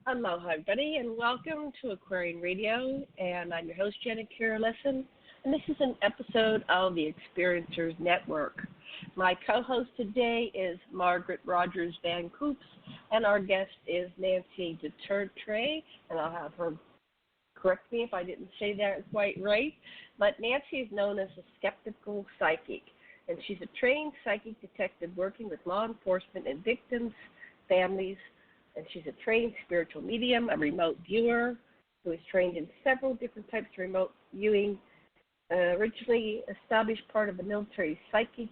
Aloha, everybody, and welcome to Aquarian Radio. And I'm your host, Jenna Lessin, and this is an episode of the Experiencers Network. My co-host today is Margaret Rogers Van Coops, and our guest is Nancy Tertre, and I'll have her correct me if I didn't say that quite right. But Nancy is known as a skeptical psychic, and she's a trained psychic detective working with law enforcement and victims, families, and she's a trained spiritual medium, a remote viewer who is trained in several different types of remote viewing, originally established part of the military psychic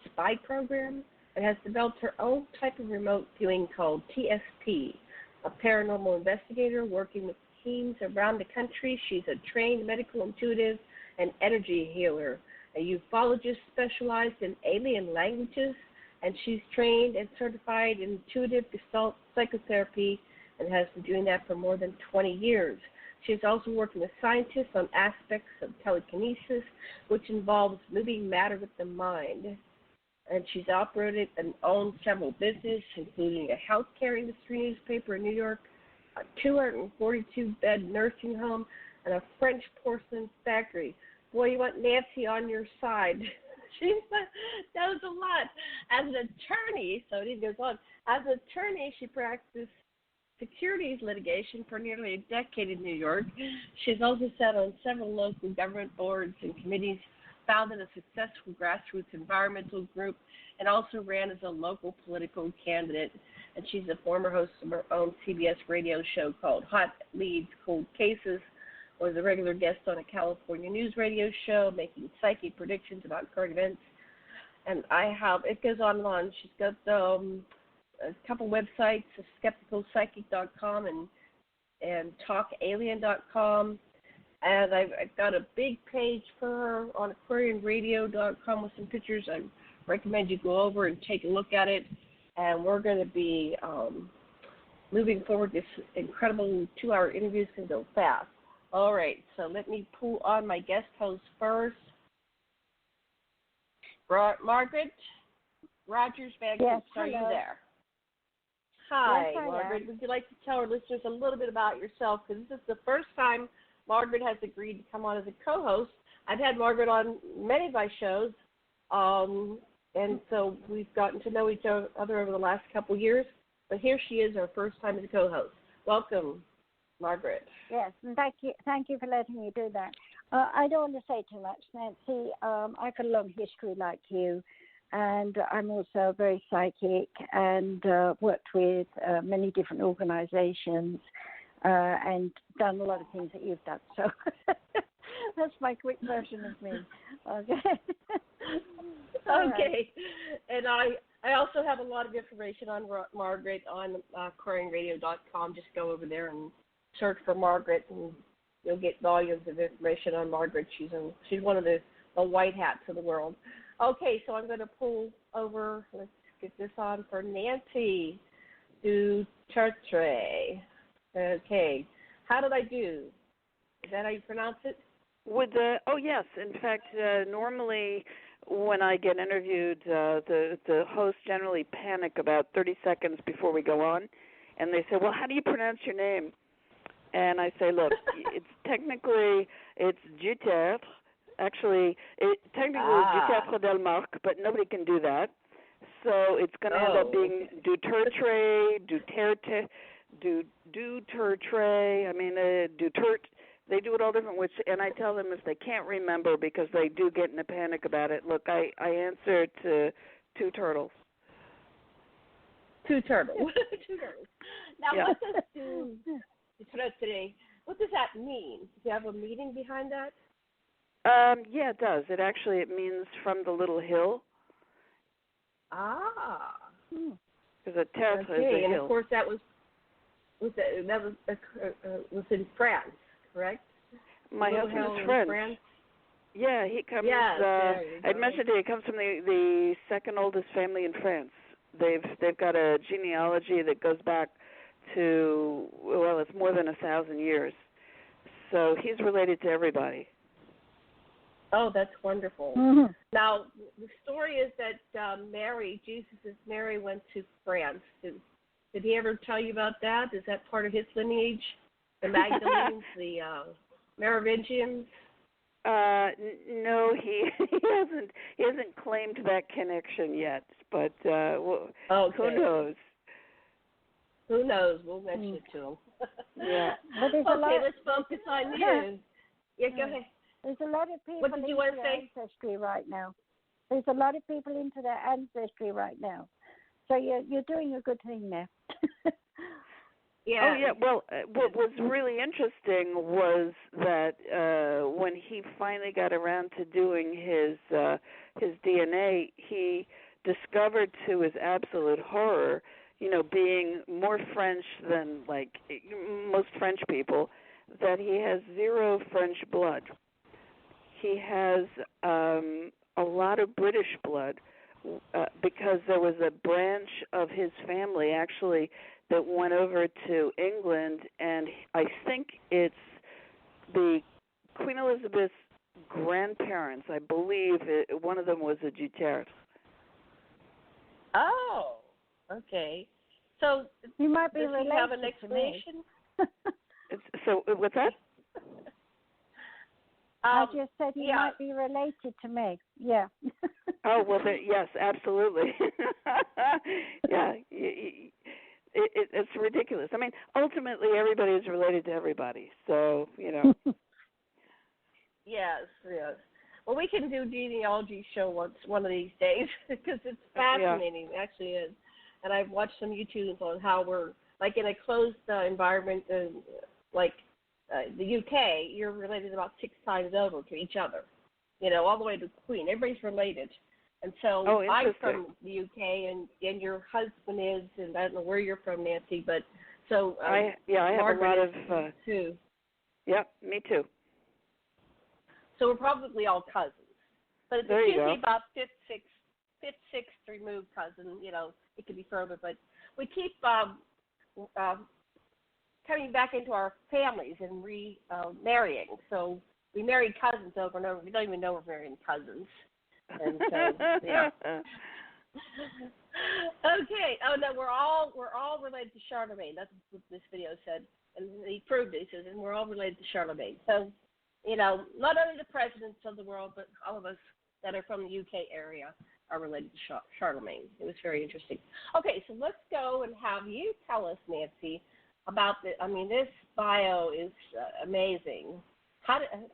spy program, and has developed her own type of remote viewing called TSP, a paranormal investigator working with teams around the country. She's a trained medical intuitive and energy healer, a ufologist specialized in alien languages, and she's trained and certified in Intuitive Gestalt Psychotherapy and has been doing that for more than 20 years. She's also working with scientists on aspects of telekinesis, which involves moving matter with the mind. And she's operated and owned several businesses, including a healthcare industry newspaper in New York, a 242-bed nursing home, and a French porcelain factory. Boy, you want Nancy on your side. She knows a lot. As an attorney, so it goes on, as an attorney, she practiced securities litigation for nearly a decade in New York. She's also sat on several local government boards and committees, founded a successful grassroots environmental group, and also ran as a local political candidate. And she's a former host of her own CBS radio show called Hot Leads, Cold Cases, was a regular guest on a California news radio show, making psychic predictions about current events. And it goes on and on. She's got a couple websites, skepticalpsychic.com and talkalien.com. And I've got a big page for her on aquarianradio.com with some pictures. I recommend you go over and take a look at it. And we're going to be moving forward. This incredible 2-hour interview is going to go fast. All right, so let me pull on my guest host first. Margaret Rogers Van Coops, are you there? Hi, yes, Margaret. Would you like to tell our listeners a little bit about yourself? Because this is the first time Margaret has agreed to come on as a co-host. I've had Margaret on many of my shows, and so we've gotten to know each other over the last couple of years. But here she is, our first time as a co-host. Welcome, Margaret. Yes, and thank you for letting me do that. I don't want to say too much, Nancy. I've got a long history like you, and I'm also very psychic and worked with many different organizations and done a lot of things that you've done. So that's my quick version of me. Okay. Okay. And I also have a lot of information on Margaret on aquarianradio.com. Just go over there and search for Margaret, and you'll get volumes of information on Margaret. She's one of the white hats of the world. Okay, so I'm going to pull over. Let's get this on for Nancy Tertre. Okay, how did I do? Is that how you pronounce it? Oh yes. In fact, normally when I get interviewed, the hosts generally panic about 30 seconds before we go on, and they say, "Well, how do you pronounce your name?" And I say, look, it's du Tertre. Actually, technically du Tertre del Marc, but nobody can do that. So it's going to end up being du Tertre, du Tertre, du Tertre. I mean, du Tertre. They do it all different ways. And I tell them if they can't remember, because they do get in a panic about it, look, I answer to two turtles. Two turtles. Two turtles. Now, yeah. What does that mean? Do you have a meaning behind that? Yeah, it does. It means from the little hill. Ah. Because a tertre is a hill. And of course that was in France, correct? My husband is French. Yeah, he comes. Yeah, I'd mentioned he comes from the second oldest family in France. They've got a genealogy that goes back to, well, it's more than 1,000 years. So he's related to everybody. Oh, that's wonderful. Mm-hmm. Now, the story is that Mary went to France to Did he ever tell you about that? Is that part of his lineage? The Magdalenes, the Merovingians? No, he hasn't claimed that connection yet. But who knows? Who knows? We'll mention it to him. Yeah. But there's a lot. Okay, let's focus on you. Yeah, go ahead. There's a lot of people What did you want to say? Ancestry right now. There's a lot of people into their ancestry right now. So you're doing a good thing there. Yeah. Oh, yeah. Well, what was really interesting was that when he finally got around to doing his DNA, he discovered, to his absolute horror, being more French than like most French people, that he has zero French blood. He has a lot of British blood because there was a branch of his family actually that went over to England, and I think it's the Queen Elizabeth's grandparents. I believe one of them was a Tertre. Oh, okay. So you might be does related he have an explanation? So what's that? I just said he might be related to me. Yeah. Oh, well, yes, absolutely. Yeah, it's ridiculous. I mean, ultimately, everybody is related to everybody. So, Yes. Well, we can do a genealogy show one of these days because it's fascinating. It actually is. And I've watched some YouTubes on how we're, like in a closed environment, like the UK, you're related about 6 times over to each other, all the way to the Queen. Everybody's related. And so I'm from the UK, and your husband is, and I don't know where you're from, Nancy, but so I have Margaret a lot of too. Yep, me too. So we're probably all cousins, but it's usually about fifth, sixth removed cousin. It could be further, but we keep coming back into our families and marrying. So we marry cousins over and over. We don't even know we're marrying cousins. And so, yeah. Okay. Oh no, we're all related to Charlemagne. That's what this video said, and he proved it. He says, and we're all related to Charlemagne. So, not only the presidents of the world, but all of us that are from the UK area are related to Charlemagne. It was very interesting. Okay, so let's go and have you tell us, Nancy, about this bio is amazing.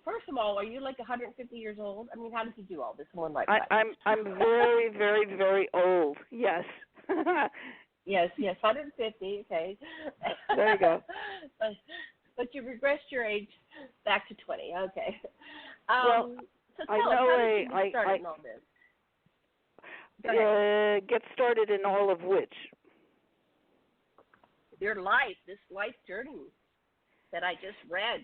First of all, are you like 150 years old? I mean, how did you do all this in one lifetime? I'm very, very, very old. Yes. Yes, 150. Okay. There you go. But you regressed your age back to 20. Okay. Well, so tell us, how did you get started in all this? Get started in all of which? Your life, this life journey that I just read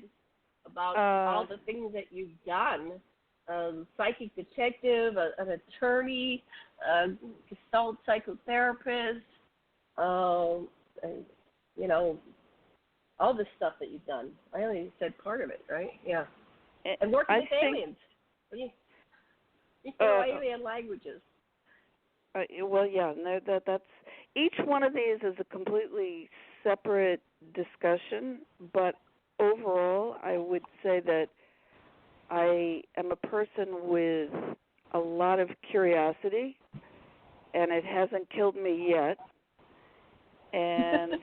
about all the things that you've done. Psychic detective, an attorney, Gestalt psychotherapist, all this stuff that you've done. I only said part of it, right? Yeah. And working with aliens. Alien languages. Well, yeah, no, that's each one of these is a completely separate discussion, but overall, I would say that I am a person with a lot of curiosity, and it hasn't killed me yet. And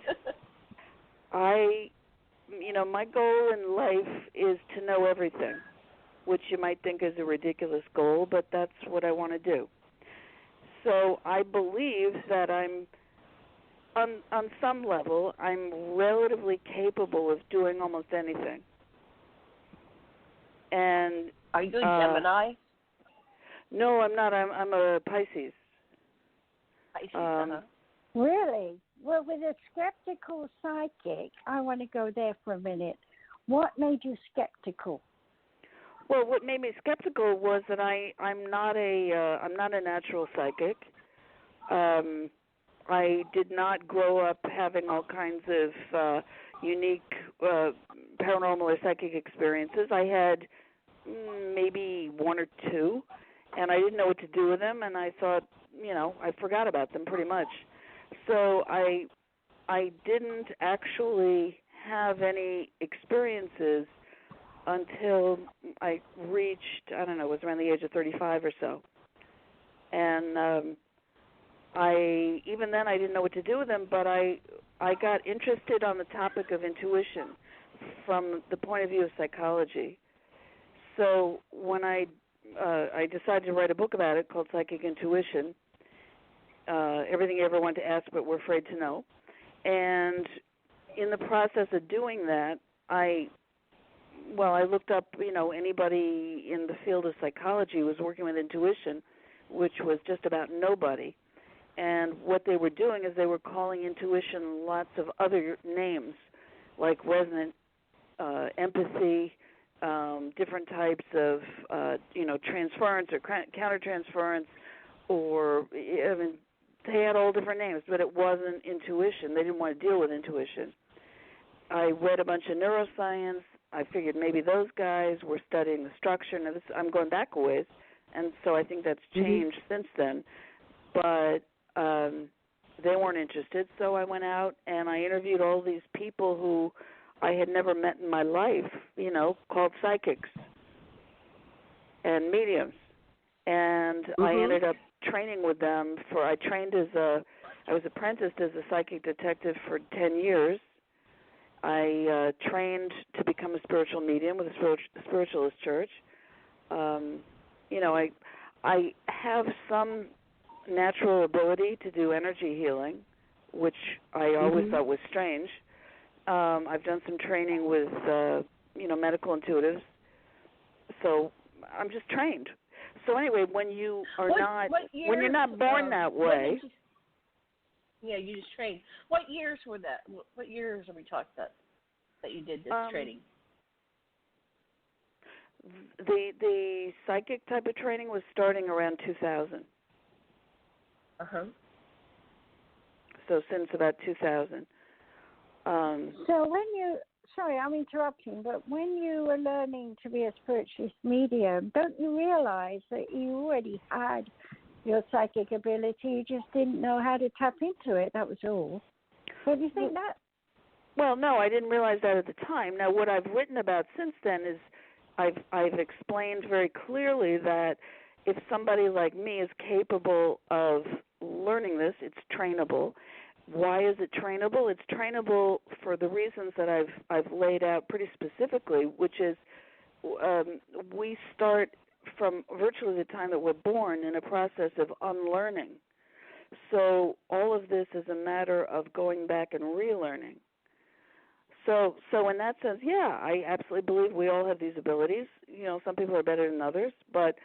my goal in life is to know everything, which you might think is a ridiculous goal, but that's what I want to do. So I believe that I'm, on some level, I'm relatively capable of doing almost anything. And are you doing Gemini? No, I'm not. I'm a Pisces. Pisces, Really? Well, with a skeptical psychic, I want to go there for a minute. What made you skeptical? Well, what made me skeptical was that I'm not a natural psychic. I did not grow up having all kinds of unique paranormal or psychic experiences. I had maybe one or two, and I didn't know what to do with them, and I thought, I forgot about them pretty much. So I I didn't actually have any experiences until I reached, I don't know, it was around the age of 35 or so. And even then I didn't know what to do with them, but I got interested on the topic of intuition from the point of view of psychology. So when I decided to write a book about it called Psychic Intuition, Everything You Ever Want to Ask But Were Afraid to Know. And in the process of doing that, I looked up, anybody in the field of psychology who was working with intuition, which was just about nobody. And what they were doing is they were calling intuition lots of other names, like resonant empathy, different types of, transference or countertransference, or they had all different names, but it wasn't intuition. They didn't want to deal with intuition. I read a bunch of neuroscience. I figured maybe those guys were studying the structure. Now, I'm going back a ways, and so I think that's changed since then. But they weren't interested, so I went out and I interviewed all these people who I had never met in my life, called psychics and mediums. And I ended up training with them I was apprenticed as a psychic detective for 10 years. I trained to become a spiritual medium with a spiritualist church. I have some natural ability to do energy healing, which I always thought was strange. I've done some training with, medical intuitives. So I'm just trained. So anyway, when you are when you're not born that way. You just trained. What years were that? What years are we talking about that you did this training? The psychic type of training was starting around 2000. So since about 2000. So sorry, I'm interrupting, but when you were learning to be a spiritualist medium, don't you realize that you already had your psychic ability, you just didn't know how to tap into it, that was all? Don't you think that? Well, no, I didn't realize that at the time. Now, what I've written about since then is I've explained very clearly that if somebody like me is capable of learning this, it's trainable. Why is it trainable? It's trainable for the reasons that I've laid out pretty specifically, which is we start from virtually the time that we're born in a process of unlearning. So all of this is a matter of going back and relearning. So in that sense, yeah, I absolutely believe we all have these abilities. Some people are better than others, but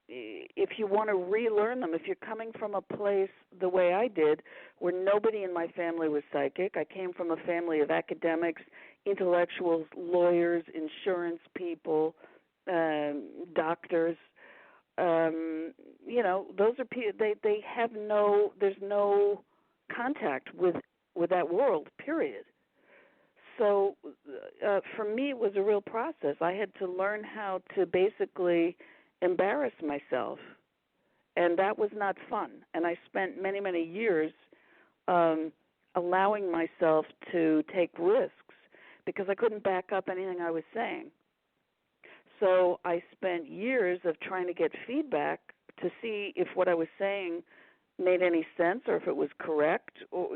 if you want to relearn them, if you're coming from a place the way I did, where nobody in my family was psychic, I came from a family of academics, intellectuals, lawyers, insurance people, doctors. Those are people. They have there's no contact with that world. Period. So for me, it was a real process. I had to learn how to basically embarrass myself, and that was not fun. And I spent many, many years allowing myself to take risks because I couldn't back up anything I was saying. So I spent years of trying to get feedback to see if what I was saying made any sense or if it was correct, or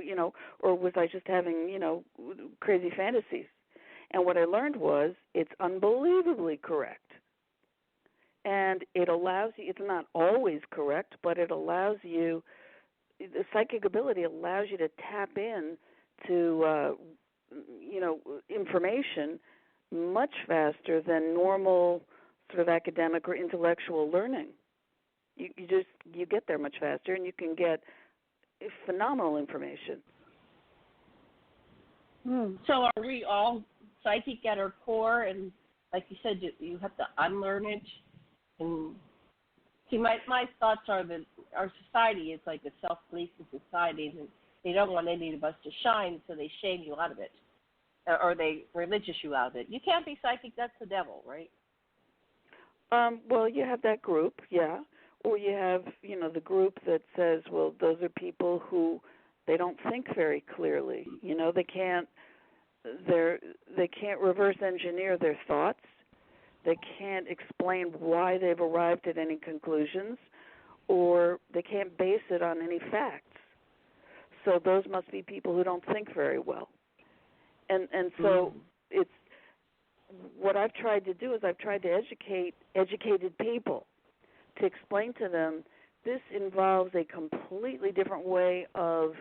was I just having, crazy fantasies. And what I learned was it's unbelievably correct. And it allows you, it's not always correct, but it allows you, the psychic ability allows you to tap in to, information much faster than normal sort of academic or intellectual learning. You get there much faster, and you can get phenomenal information. So are we all psychic at our core? And like you said, you have to unlearn it. And see, my thoughts are that our society is like a self-policing society, and they don't want any of us to shine, so they shame you out of it, or they religious you out of it. You can't be psychic; that's the devil, right? Well, you have that group, yeah, or you have, the group that says, well, those are people who They don't think very clearly. They can't reverse engineer their thoughts. They can't explain why they've arrived at any conclusions, or they can't base it on any facts. So those must be people who don't think very well. And so it's what I've tried to do is I've tried to educate educated people to explain to them this involves a completely different way of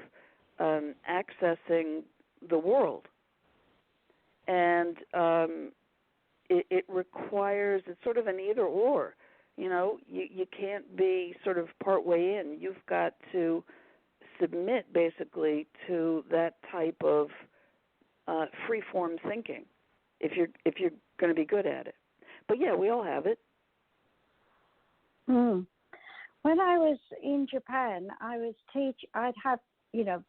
accessing the world. And it requires, it's sort of an either or. You can't be sort of part way in. You've got to submit basically to that type of free-form thinking if you're going to be good at it. But yeah, we all have it. When I was in Japan, I'd have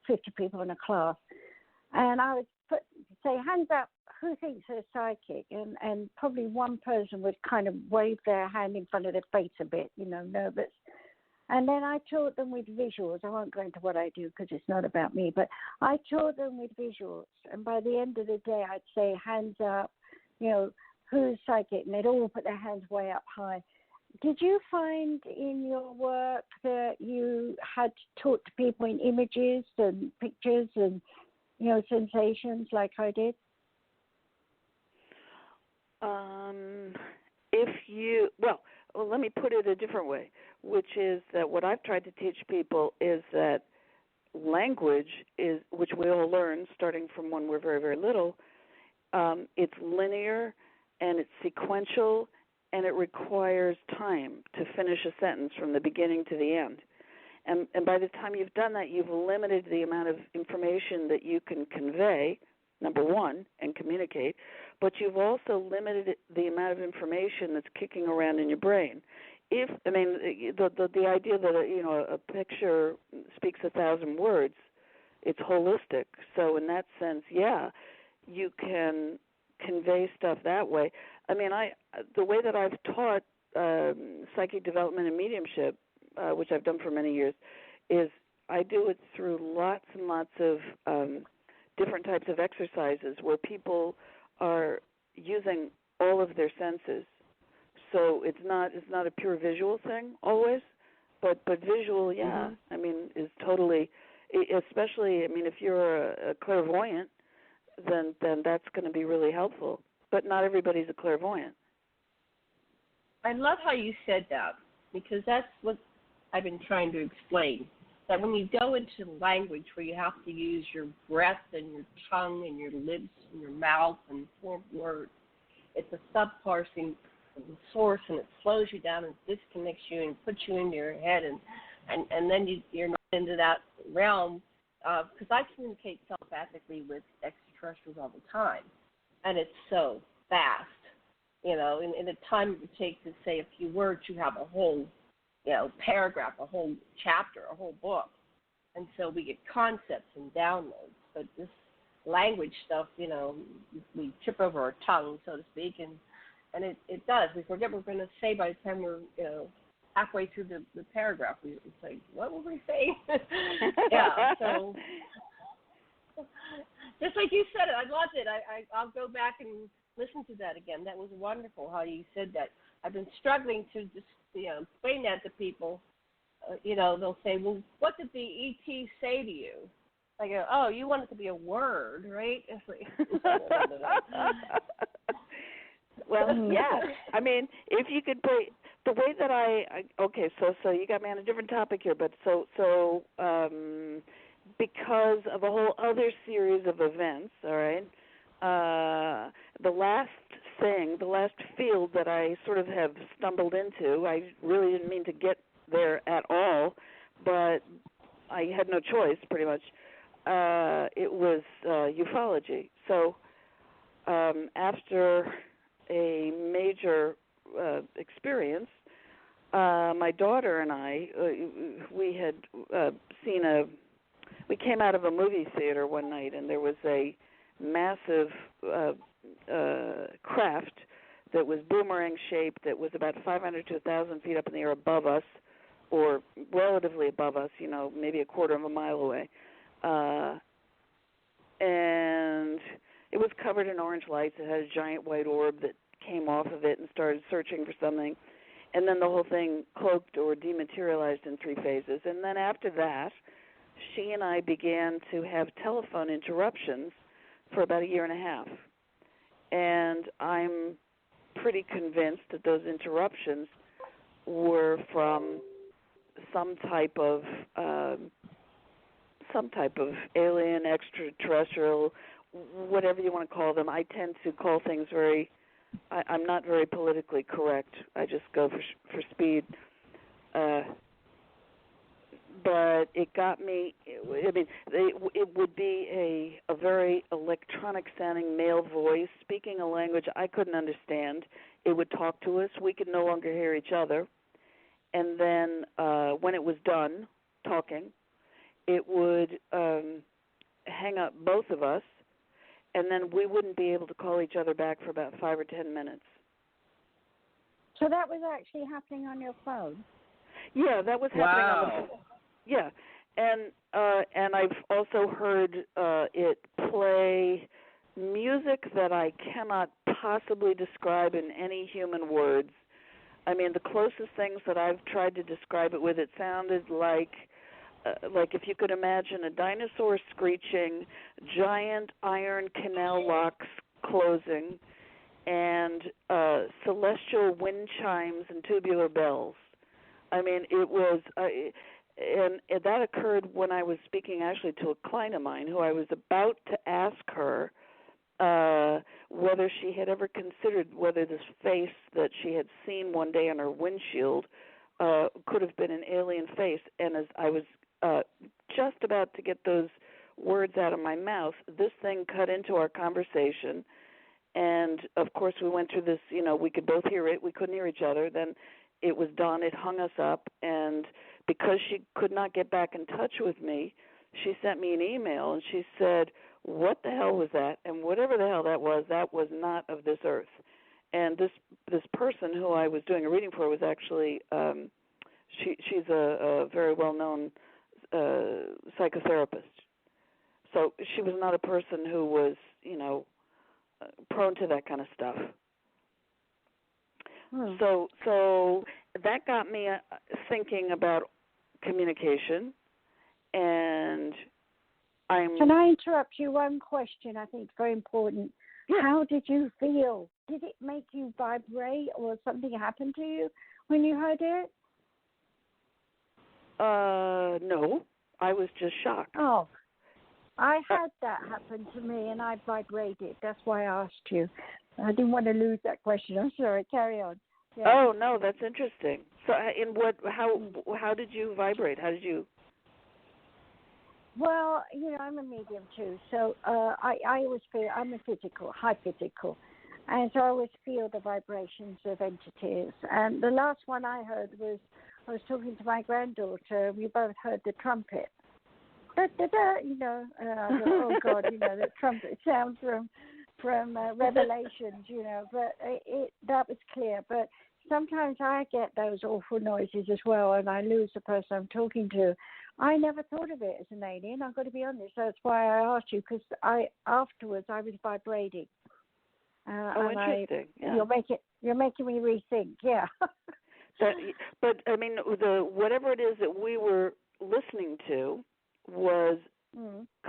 50 people in a class, and I would say hands up, who thinks they're psychic, and probably one person would kind of wave their hand in front of their face a bit, nervous. And then I taught them with visuals. I won't go into what I do because it's not about me, but I taught them with visuals. And by the end of the day, I'd say, hands up, who's psychic? And they'd all put their hands way up high. Did you find in your work that you had to talk to people in images and pictures and, sensations like I did? Well, let me put it a different way, which is that what I've tried to teach people is that language is, which we all learn starting from when we're very, very little, it's linear and it's sequential and it requires time to finish a sentence from the beginning to the end. And by the time you've done that, you've limited the amount of information that you can convey, number one, and communicate, but you've also limited the amount of information that's kicking around in your brain. The idea that a picture speaks 1,000 words, it's holistic. So in that sense, yeah, you can convey stuff that way. The way that I've taught psychic development and mediumship, which I've done for many years, is I do it through lots and lots of different types of exercises where people are using all of their senses. So it's not a pure visual thing always, but visual, yeah. Is totally, especially, if you're a clairvoyant, then that's going to be really helpful. But not everybody's a clairvoyant. I love how you said that, because that's what I've been trying to explain. That when you go into language where you have to use your breath and your tongue and your lips and your mouth and form words, it's a subparsing of the source, and it slows you down and disconnects you and puts you into your head, and then you're not into that realm. Because I communicate telepathically with extraterrestrials all the time, and it's so fast. In the time it would take to say a few words, you have a whole paragraph, a whole chapter, a whole book. And so we get concepts and downloads. But this language stuff, we trip over our tongue, so to speak, and it does. We forget what we're going to say by the time we're, halfway through the paragraph. It's like, what were we saying? Yeah, so just like you said it, I loved it. I'll go back and listen to that again. That was wonderful how you said that. I've been struggling to just, explain that to people. They'll say, well, what did the ET say to you? I go, oh, you want it to be a word, right? It's like, well, yeah. If you could put the way that okay, so you got me on a different topic here, but so because of a whole other series of events, all right, the last field that I sort of have stumbled into, I really didn't mean to get there at all, but I had no choice, pretty much. It was ufology. So after a major experience, my daughter and I, we had we came out of a movie theater one night, and there was a massive craft that was boomerang-shaped, that was about 500 to 1,000 feet up in the air above us, or relatively above us, maybe a quarter of a mile away. and it was covered in orange lights. It had a giant white orb that came off of it and started searching for something. And then the whole thing cloaked or dematerialized in 3 phases. And then after that, she and I began to have telephone interruptions for about 1.5 years. And I'm pretty convinced that those interruptions were from some type of alien, extraterrestrial, whatever you want to call them. I tend to call things I'm not very politically correct. I just go for speed. But it got me, I mean, it would be a very electronic-sounding male voice speaking a language I couldn't understand. It would talk to us. We could no longer hear each other. And then when it was done talking, it would hang up both of us, and then we wouldn't be able to call each other back for about 5 or 10 minutes. So that was actually happening on your phone? Yeah, that was happening on the phone. Yeah, and I've also heard it play music that I cannot possibly describe in any human words. I mean, the closest things that I've tried to describe it with, it sounded like if you could imagine a dinosaur screeching, giant iron canal locks closing, and celestial wind chimes and tubular bells. I mean, it was, and that occurred when I was speaking actually to a client of mine who I was about to ask her whether she had ever considered whether this face that she had seen one day on her windshield could have been an alien face. And as I was just about to get those words out of my mouth, this thing cut into our conversation. And, of course, we went through this, we could both hear it. We couldn't hear each other. Then it was done. It hung us up. And because she could not get back in touch with me, she sent me an email, and she said, what the hell was that? And whatever the hell that was not of this earth. And this person who I was doing a reading for was actually, she's a very well-known psychotherapist. So she was not a person who was, prone to that kind of stuff. So that got me thinking about communication, and Can I interrupt you? One question I think is very important. Yeah. How did you feel? Did it make you vibrate, or something happen to you when you heard it? No. I was just shocked. Oh, I had that happen to me, and I vibrated. That's why I asked you. I didn't want to lose that question. I'm sorry. Carry on. Yeah. Oh no, that's interesting. So, how did you vibrate? How did you? Well, I'm a medium too, so I always feel I'm a high physical, and so I always feel the vibrations of entities. And the last one I heard was I was talking to my granddaughter. We both heard the trumpet. Da, da, da, oh God, the trumpet sound from Revelations, but that was clear. But sometimes I get those awful noises as well, and I lose the person I'm talking to. I never thought of it as an alien. I've got to be honest. That's why I asked you, because afterwards I was vibrating. Interesting. Yeah. You're making me rethink. Yeah. But I mean, whatever it is that we were listening to was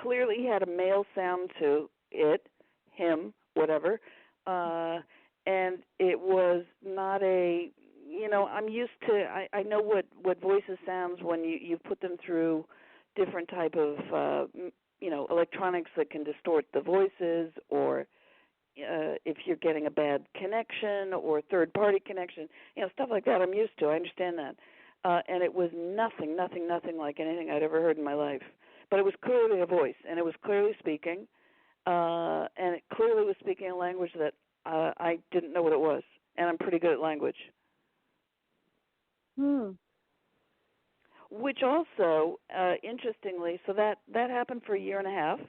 clearly had a male sound to it, him, whatever, and it was not a. I'm used to. I know what voices sounds when you put them through different type of electronics that can distort the voices, or if you're getting a bad connection or third party connection, stuff like that. I'm used to. I understand that, and it was nothing like anything I'd ever heard in my life. But it was clearly a voice, and it was clearly speaking, and it clearly was speaking a language that I didn't know what it was, and I'm pretty good at language. Which also, interestingly, so that happened for 1.5 years,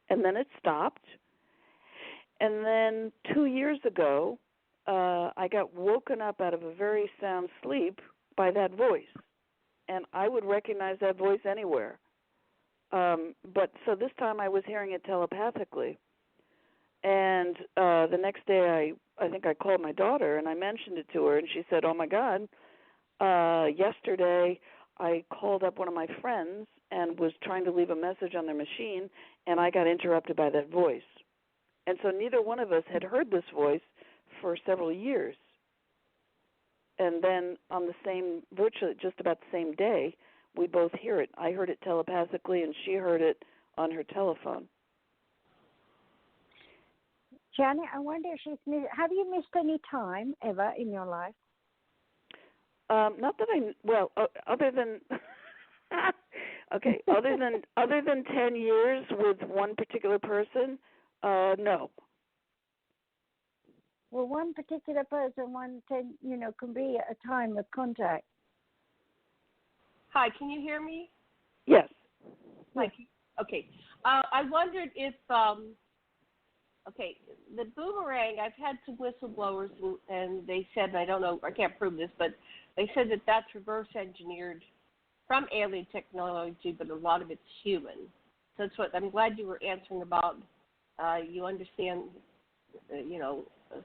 and then it stopped. And then 2 years ago, I got woken up out of a very sound sleep by that voice. And I would recognize that voice anywhere. But so this time I was hearing it telepathically. And the next day I think I called my daughter and I mentioned it to her, and she said, "Oh my God, yesterday I called up one of my friends and was trying to leave a message on their machine, and I got interrupted by that voice." And so neither one of us had heard this voice for several years. And then on the same, virtually just about the same day, we both hear it. I heard it telepathically, and she heard it on her telephone. Janet, I wonder if have you missed any time ever in your life? Not that other than okay, other than 10 years with one particular person, no. Well, one particular person, can be a time of contact. Hi, can you hear me? Yes. Hi. Okay. I wondered if, the boomerang, I've had some whistleblowers, and they said, and I don't know, I can't prove this, but they said that that's reverse engineered from alien technology, but a lot of it's human. So that's what I'm glad you were answering about. You understand,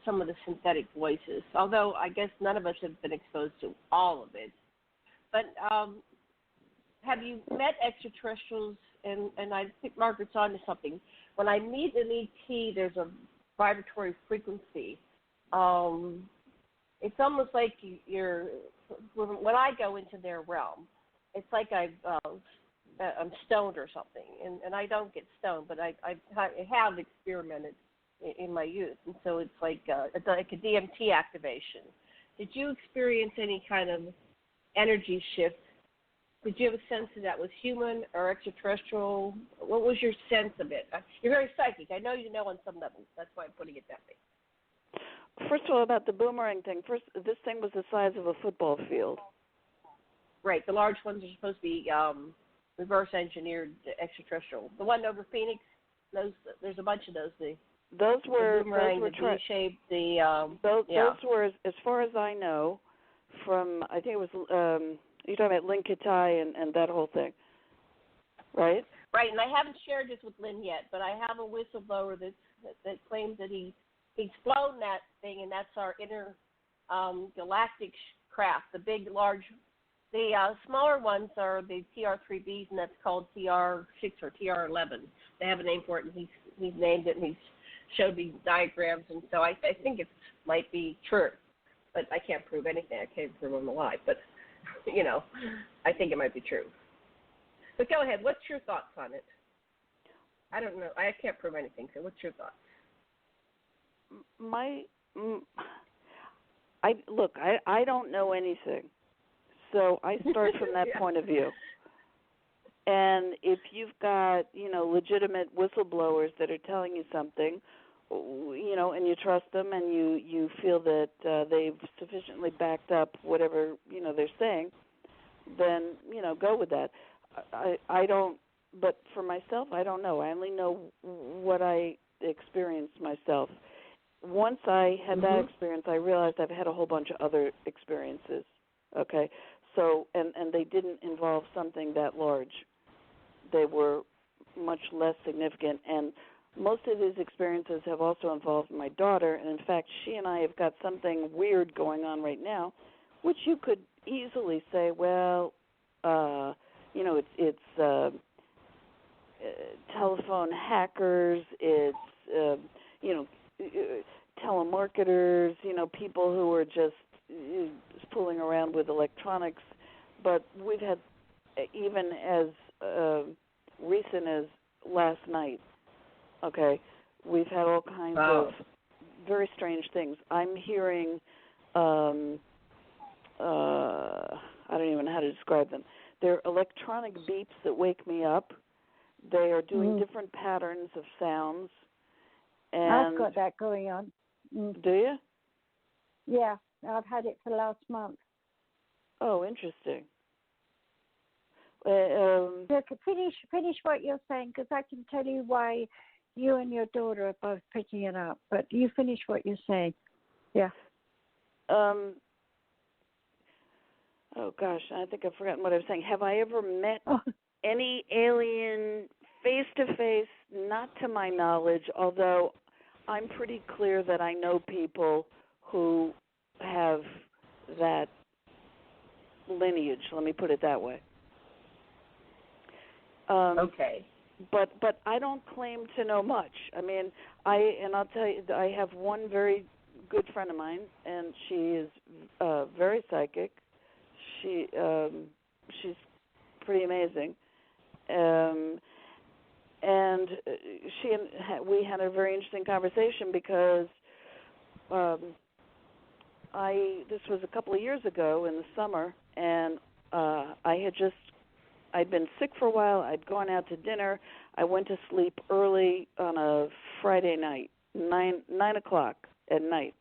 some of the synthetic voices, although I guess none of us have been exposed to all of it. But have you met extraterrestrials? And I think Margaret's on to something. When I meet an ET, there's a vibratory frequency. It's almost like when I go into their realm, it's like I'm stoned or something. And I don't get stoned, but I have experimented in my youth. And so it's like a DMT activation. Did you experience any kind of energy shift? Did you have a sense that was human or extraterrestrial? What was your sense of it? You're very psychic. I know you know on some levels. That's why I'm putting it that way. First of all, about the boomerang thing. First, this thing was the size of a football field. Right. The large ones are supposed to be reverse engineered extraterrestrial. The one over Phoenix, there's a bunch of those. Those were V-shaped. Those were, as far as I know, from I think it was. You're talking about Lynn Kitai and that whole thing, right? Right, and I haven't shared this with Lynn yet, but I have a whistleblower that claims that he's flown that thing, and that's our galactic craft. The big, large, the smaller ones are the TR-3Bs, and that's called TR-6 or TR-11. They have a name for it, and he's named it, and he's showed me diagrams, and so I think it might be true, but I can't prove anything. I can't prove I'm alive, but I think it might be true. But go ahead. What's your thoughts on it? I don't know. I can't prove anything. So what's your thoughts? I don't know anything. So I start from that point of view. And if you've got, legitimate whistleblowers that are telling you something, and you trust them and you feel that they've sufficiently backed up whatever, they're saying, then, go with that. I don't, but for myself, I don't know. I only know what I experienced myself. Once I had that experience, I realized I've had a whole bunch of other experiences, okay? So, and they didn't involve something that large. They were much less significant, and most of these experiences have also involved my daughter, and in fact, she and I have got something weird going on right now, which you could easily say, well, it's telephone hackers, it's, telemarketers, people who are just fooling around with electronics, but we've had, even as recent as last night, okay, we've had all kinds of very strange things. I'm hearing, I don't even know how to describe them. They're electronic beeps that wake me up. They are doing different patterns of sounds. And I've got that going on. Do you? Yeah, I've had it for the last month. Oh, interesting. Finish what you're saying, because I can tell you why you and your daughter are both picking it up. But you finish what you're saying. Yeah. Oh gosh, I think I've forgotten what I was saying. Have I ever met any alien face-to-face, not to my knowledge, although I'm pretty clear that I know people who have that lineage, let me put it that way. Okay. But I don't claim to know much. I mean, I'll tell you, I have one very good friend of mine, and she is very psychic. She's pretty amazing. And we had a very interesting conversation because this was a couple of years ago in the summer, and I'd been sick for a while. I'd gone out to dinner. I went to sleep early on a Friday night, 9 o'clock at night.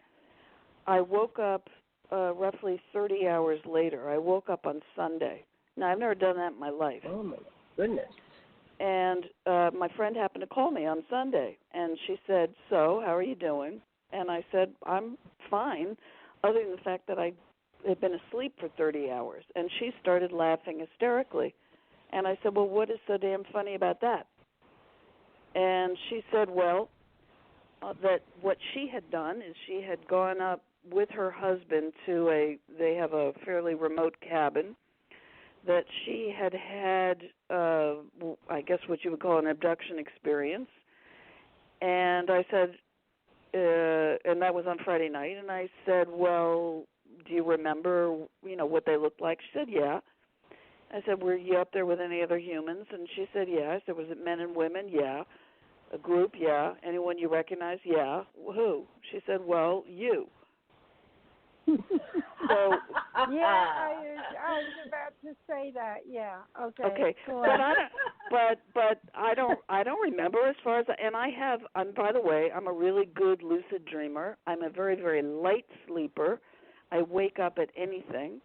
I woke up roughly 30 hours later. I woke up on Sunday. Now, I've never done that in my life. Oh, my goodness. And my friend happened to call me on Sunday, and she said, "So, how are you doing?" And I said, "I'm fine, other than the fact that I had been asleep for 30 hours." And she started laughing hysterically. And I said, "Well, what is so damn funny about that?" And she said, well, that what she had done is she had gone up with her husband to they have a fairly remote cabin, that she had I guess what you would call an abduction experience. And I said, and that was on Friday night, and I said, well, do you remember, what they looked like? She said, yeah. I said, were you up there with any other humans? And she said, yeah. I said, was it men and women? Yeah. A group? Yeah. Anyone you recognize? Yeah. Who? She said, well, you. So yeah, I was about to say that. Yeah. Okay. Okay. But I don't remember as far as, and by the way, I'm a really good lucid dreamer. I'm a very, very light sleeper. I wake up at anything.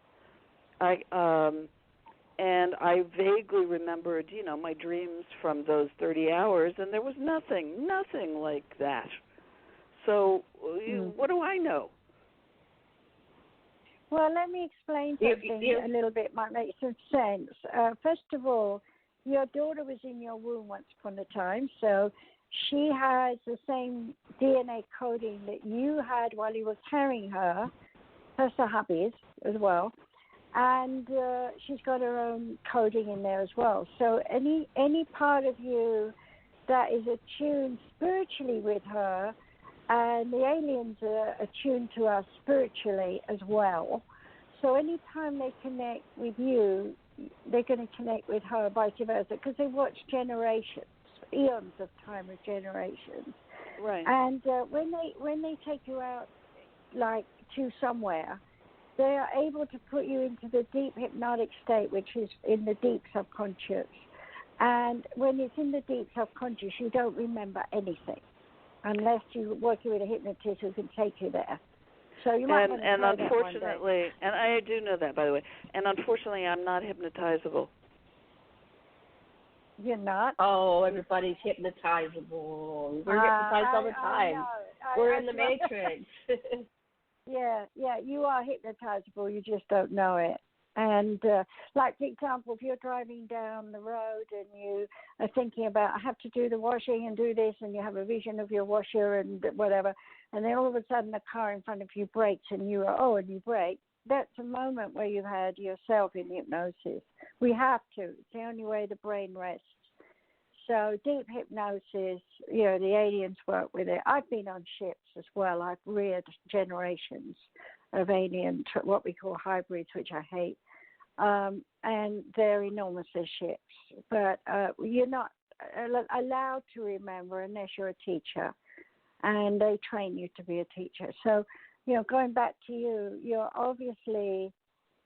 And I vaguely remembered, my dreams from those 30 hours, and there was nothing like that. So what do I know? Well, let me explain something a little bit, might make some sense. First of all, your daughter was in your womb once upon a time, so she has the same DNA coding that you had while you were carrying her hubbies as well. And she's got her own coding in there as well. So any part of you that is attuned spiritually with her, and the aliens are attuned to us spiritually as well. So anytime they connect with you, they're going to connect with her, vice versa, because they watch generations, eons of time of generations. Right. And when they take you out, like to somewhere, they are able to put you into the deep hypnotic state, which is in the deep subconscious. And when it's in the deep subconscious, you don't remember anything unless you're working with a hypnotist who can take you there. So you might want to try unfortunately, that one day. and I do know that, by the way, and unfortunately I'm not hypnotizable. You're not? Oh, everybody's hypnotizable. We're hypnotized all the time. We're in the Matrix. Yeah, you are hypnotizable. You just don't know it. And like, for example, if you're driving down the road and you are thinking about, I have to do the washing and do this, and you have a vision of your washer and whatever, and then all of a sudden a car in front of you brakes and you brake, that's a moment where you've had yourself in hypnosis. We have to. It's the only way the brain rests. So deep hypnosis, the aliens work with it. I've been on ships as well. I've reared generations of alien, what we call hybrids, which I hate. And they're enormous as ships. But you're not allowed to remember unless you're a teacher. And they train you to be a teacher. So, going back to you, you're obviously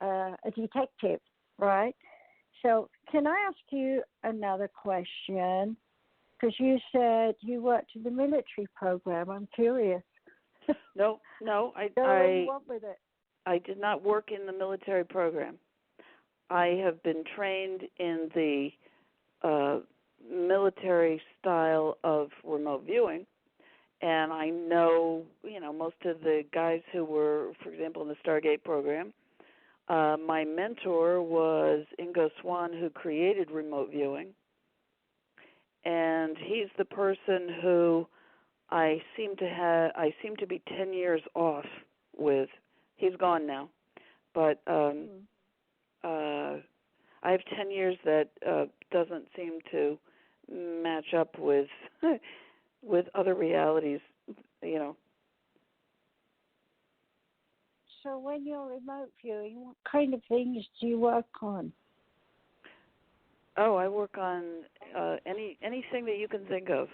a detective, right? So can I ask you another question? Because you said you worked in the military program. I'm curious. No, I did not work in the military program. I have been trained in the military style of remote viewing, and I know, most of the guys who were, for example, in the Stargate program. My mentor was Ingo Swann, who created remote viewing, and he's the person who I seem to be 10 years off with. He's gone now, but I have 10 years that doesn't seem to match up with with other realities, you know. So when you're remote viewing, what kind of things do you work on? Oh, I work on anything that you can think of.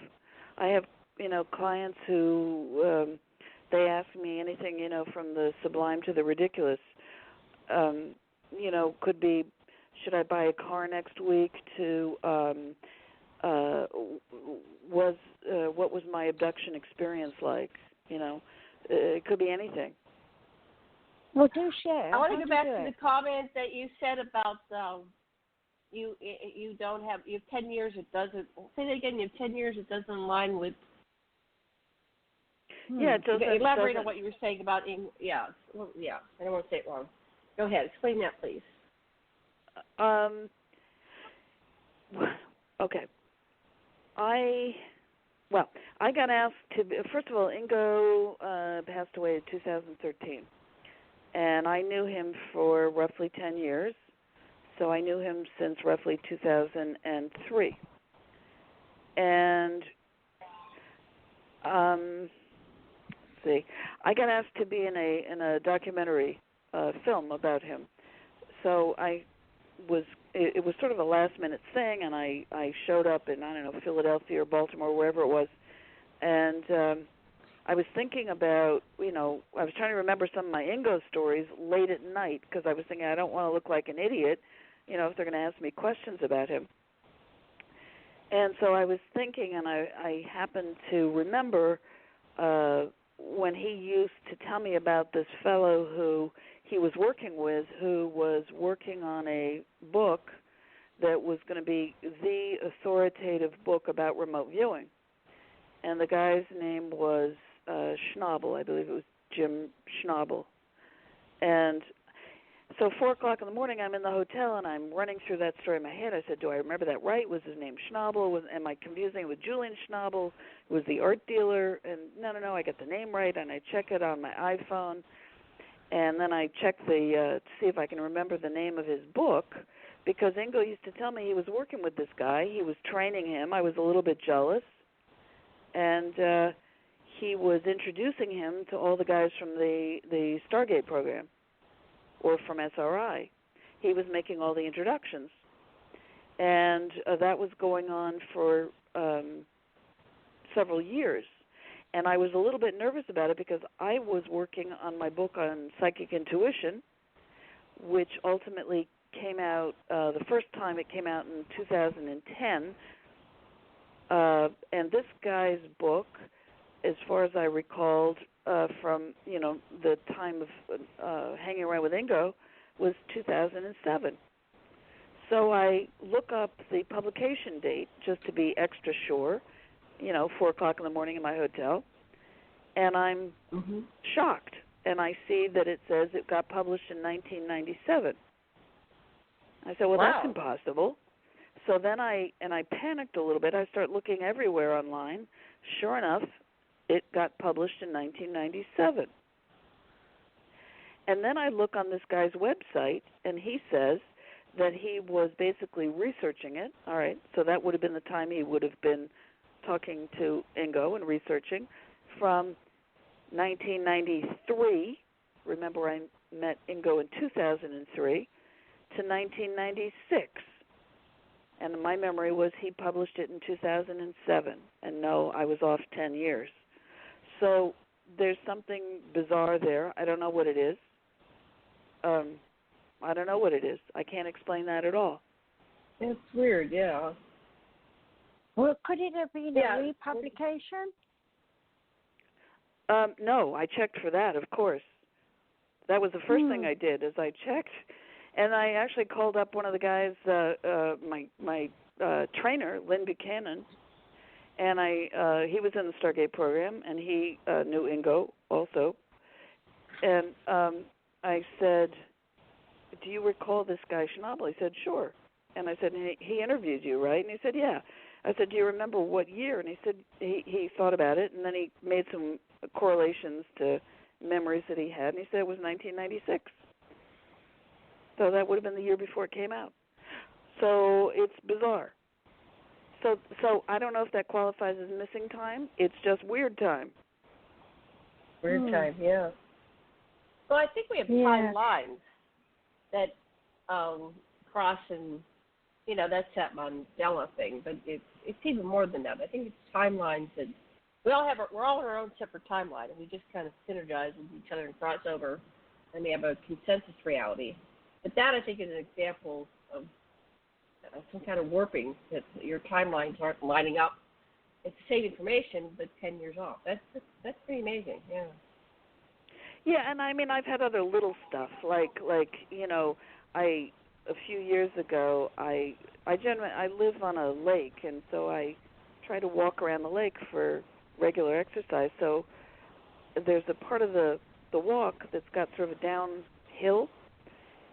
I have, clients who they ask me anything, from the sublime to the ridiculous. Could be, should I buy a car next week, to what was my abduction experience like? It could be anything. Well, do share. I want to go back to the comment that you said about you don't have, you have 10 years. It doesn't. Say that again. You have 10 years. It doesn't align with. Yeah, it doesn't. Elaborate on what you were saying about. Yeah. Well, yeah. I don't want to say it wrong. Go ahead. Explain that, please. Okay. I got asked to. First of all, Ingo passed away in 2013. And I knew him for roughly 10 years, so I knew him since roughly 2003. And I got asked to be in a documentary film about him. So it was sort of a last-minute thing, and I showed up in, I don't know, Philadelphia or Baltimore, wherever it was, and I was thinking about, I was trying to remember some of my Ingo stories late at night, because I was thinking I don't want to look like an idiot, if they're going to ask me questions about him. And so I was thinking, and I happened to remember when he used to tell me about this fellow who he was working with, who was working on a book that was going to be the authoritative book about remote viewing. And the guy's name was Schnabel. I believe it was Jim Schnabel. And so 4 o'clock in the morning, I'm in the hotel, and I'm running through that story in my head. I said, do I remember that right? Was his name Schnabel? Am I confusing it with Julian Schnabel? Was the art dealer? And no, I got the name right, and I check it on my iPhone. And then I check to see if I can remember the name of his book, because Ingo used to tell me he was working with this guy. He was training him. I was a little bit jealous. And he was introducing him to all the guys from the Stargate program, or from SRI. He was making all the introductions. And that was going on for several years. And I was a little bit nervous about it, because I was working on my book on psychic intuition, which ultimately came out, the first time it came out in 2010. And this guy's book, as far as I recalled, from the time of hanging around with Ingo, was 2007. So I look up the publication date just to be extra sure, 4 o'clock in the morning in my hotel, and I'm shocked. And I see that it says it got published in 1997. I said, well, wow. That's impossible. So then I panicked a little bit. I started looking everywhere online. Sure enough, it got published in 1997. And then I look on this guy's website, and he says that he was basically researching it. All right, so that would have been the time he would have been talking to Ingo and researching, from 1993. Remember, I met Ingo in 2003, to 1996. And my memory was he published it in 2007. And no, I was off 10 years. So there's something bizarre there. I don't know what it is. I can't explain that at all. It's weird, yeah. Well, could it have been a republication? No, I checked for that, of course. That was the first thing I did, is I checked. And I actually called up one of the guys, my trainer, Lynn Buchanan, and he was in the Stargate program, and he knew Ingo also. And I said, do you recall this guy Schnabel? He said, sure. And I said, he interviewed you, right? And he said, yeah. I said, do you remember what year? And he said he thought about it, and then he made some correlations to memories that he had, and he said it was 1996. So that would have been the year before it came out. So it's bizarre. So I don't know if that qualifies as missing time. It's just weird time. Weird time, yeah. Well, I think we have timelines that cross, and that's that Mandela thing. But it's even more than that. I think it's timelines that we're all on our own separate timeline, and we just kind of synergize with each other and cross over, and we have a consensus reality. But that, I think, is an example of some kind of warping, that your timelines aren't lining up. It's the same information, but 10 years off. That's pretty amazing, yeah. Yeah, and I mean, I've had other little stuff, like a few years ago, I live on a lake, and so I try to walk around the lake for regular exercise. So there's a part of the walk that's got sort of a downhill,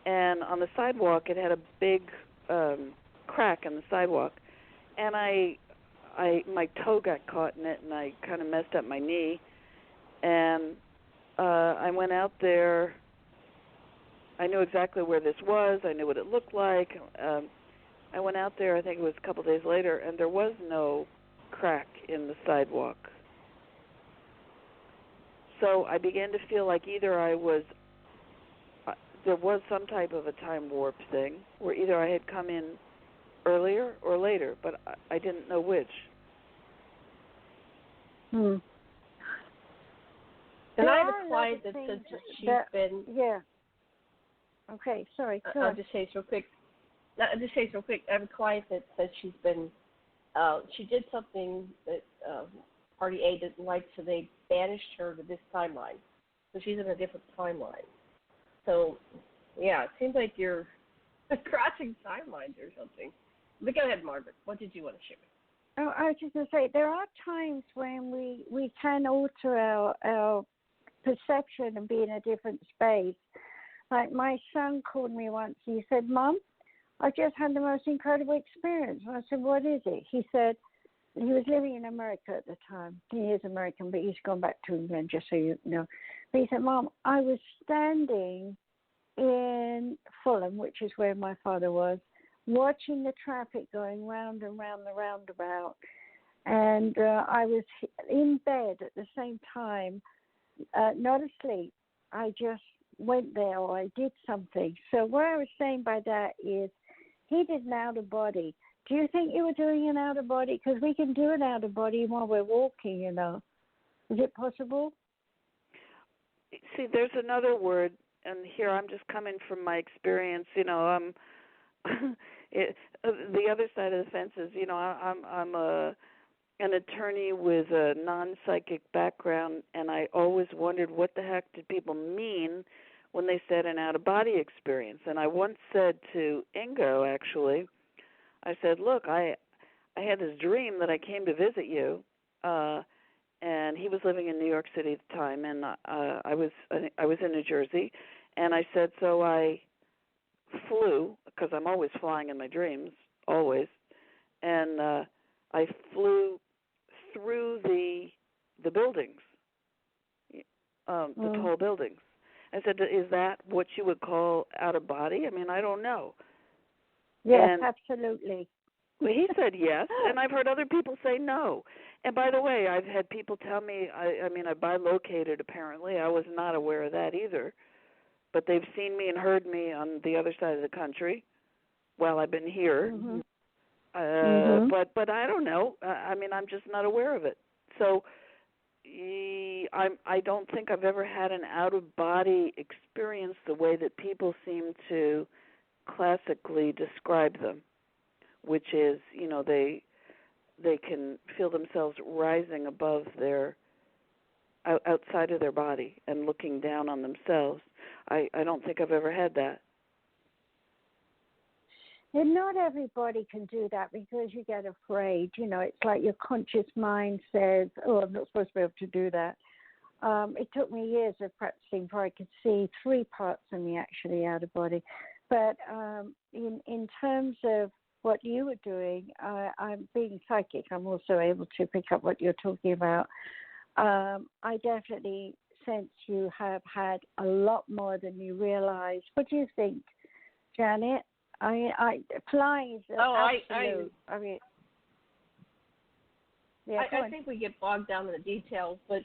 and on the sidewalk it had a big crack in the sidewalk, and my toe got caught in it, and I kind of messed up my knee, and I went out there. I knew exactly where this was. I knew what it looked like. I went out there, I think it was a couple days later, and there was no crack in the sidewalk. So I began to feel like either there was some type of a time warp thing, where either I had come in earlier or later, but I didn't know which. And I have a client that says she's been... Yeah. Okay, sorry. I'll just say this real quick. I have a client that says she's been... she did something that Party A didn't like, so they banished her to this timeline. So she's in a different timeline. So, yeah, it seems like you're crossing timelines or something. But go ahead, Margaret. What did you want to share? Oh, I was just going to say, there are times when we can alter our perception and be in a different space. Like my son called me once. He said, Mom, I just had the most incredible experience. And I said, what is it? He said, he was living in America at the time. He is American, but he's gone back to England, just so you know. But he said, Mom, I was standing in Fulham, which is where my father was, watching the traffic going round and round the roundabout. And I was in bed at the same time, not asleep. I just went there, or I did something. So what I was saying by that is he did an outer body. Do you think you were doing an outer body? Because we can do an outer body while we're walking, Is it possible? See, there's another word, and here I'm just coming from my experience. The other side of the fence is, I'm an attorney with a non-psychic background, and I always wondered what the heck did people mean when they said an out-of-body experience. And I once said to Ingo, actually, I said, look, I had this dream that I came to visit you, and he was living in New York City at the time, and I was in New Jersey, and I said, so I flew, because I'm always flying in my dreams, always, and I flew through the buildings, the tall buildings. I said, is that what you would call out of body? I mean, I don't know. Yes, absolutely. Well, he said yes, and I've heard other people say no. And by the way, I've had people tell me, I bilocated apparently. I was not aware of that either. But they've seen me and heard me on the other side of the country while I've been here. But I don't know. I'm just not aware of it. So I don't think I've ever had an out-of-body experience the way that people seem to classically describe them, which is, they can feel themselves rising above outside of their body and looking down on themselves. I don't think I've ever had that. And not everybody can do that because you get afraid. It's like your conscious mind says, oh, I'm not supposed to be able to do that. It took me years of practicing before I could see 3 parts of me actually out of body. But in terms of what you were doing, I'm being psychic. I'm also able to pick up what you're talking about. I definitely sense you have had a lot more than you realize. What do you think, Janet? Flying is absolute. I think we get bogged down in the details, but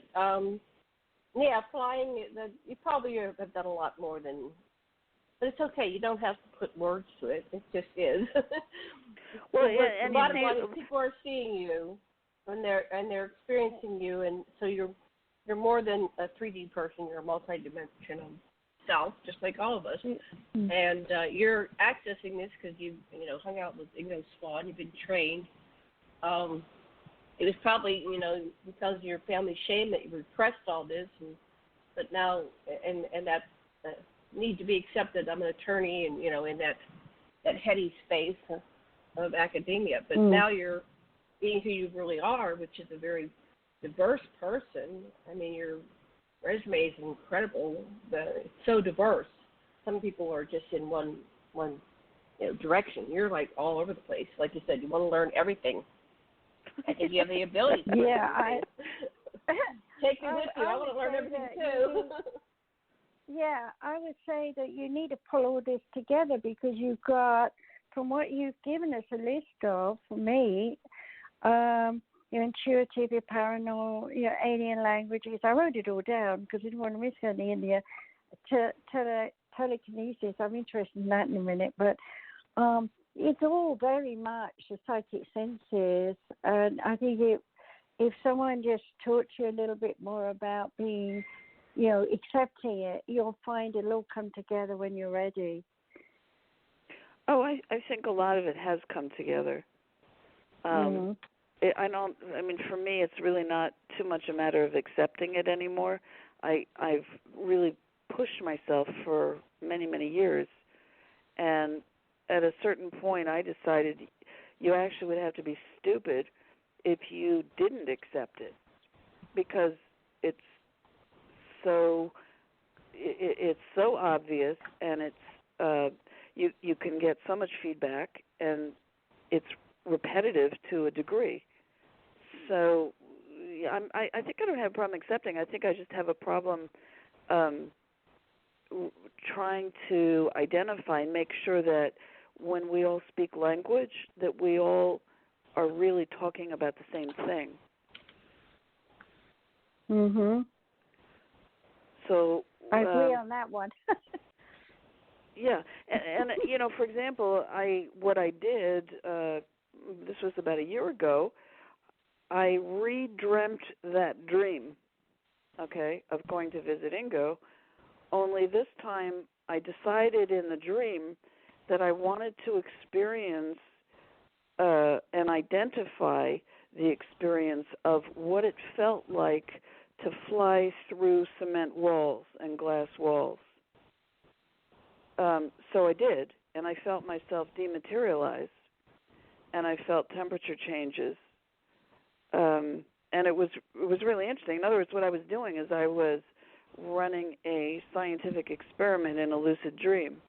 flying. You probably have done a lot more than. But it's okay. You don't have to put words to it. It just is. Well, a lot of people are seeing you, and they're experiencing you, and so you're more than a 3D person. You're a multidimensional self, just like all of us. Mm-hmm. And you're accessing this because you hung out with Swan. You've been trained. It was probably because of your family shame that you repressed all this, but now and that need to be accepted. I'm an attorney, and in that heady space of academia. But now you're being who you really are, which is a very diverse person. I mean, your resume is incredible. It's so diverse. Some people are just in one direction. You're like all over the place. Like you said, you want to learn everything. I think you have the ability. Yeah, take me with you. I want to learn everything too. Yeah, I would say that you need to pull all this together because you've got, from what you've given us a list of, for me, your intuitive, your paranormal, your alien languages. I wrote it all down because I didn't want to miss any in the telekinesis. I'm interested in that in a minute, but it's all very much the psychic senses, and I think if someone just taught you a little bit more about being, accepting it, you'll find it'll all come together when you're ready. Oh, I think a lot of it has come together. For me, it's really not too much a matter of accepting it anymore. I've really pushed myself for many, many years, and at a certain point, I decided you actually would have to be stupid if you didn't accept it, because it's so obvious, and it's you can get so much feedback, and it's repetitive to a degree. So I think I don't have a problem accepting. I think I just have a problem trying to identify and make sure that when we all speak language, that we all are really talking about the same thing. Mhm. So I agree on that one. Yeah, and for example, what I did, this was about a year ago, I re-dreamt that dream, of going to visit Ingo, only this time I decided in the dream that I wanted to experience and identify the experience of what it felt like to fly through cement walls and glass walls. So I did, and I felt myself dematerialize, and I felt temperature changes, and it was really interesting. In other words, what I was doing is I was running a scientific experiment in a lucid dream.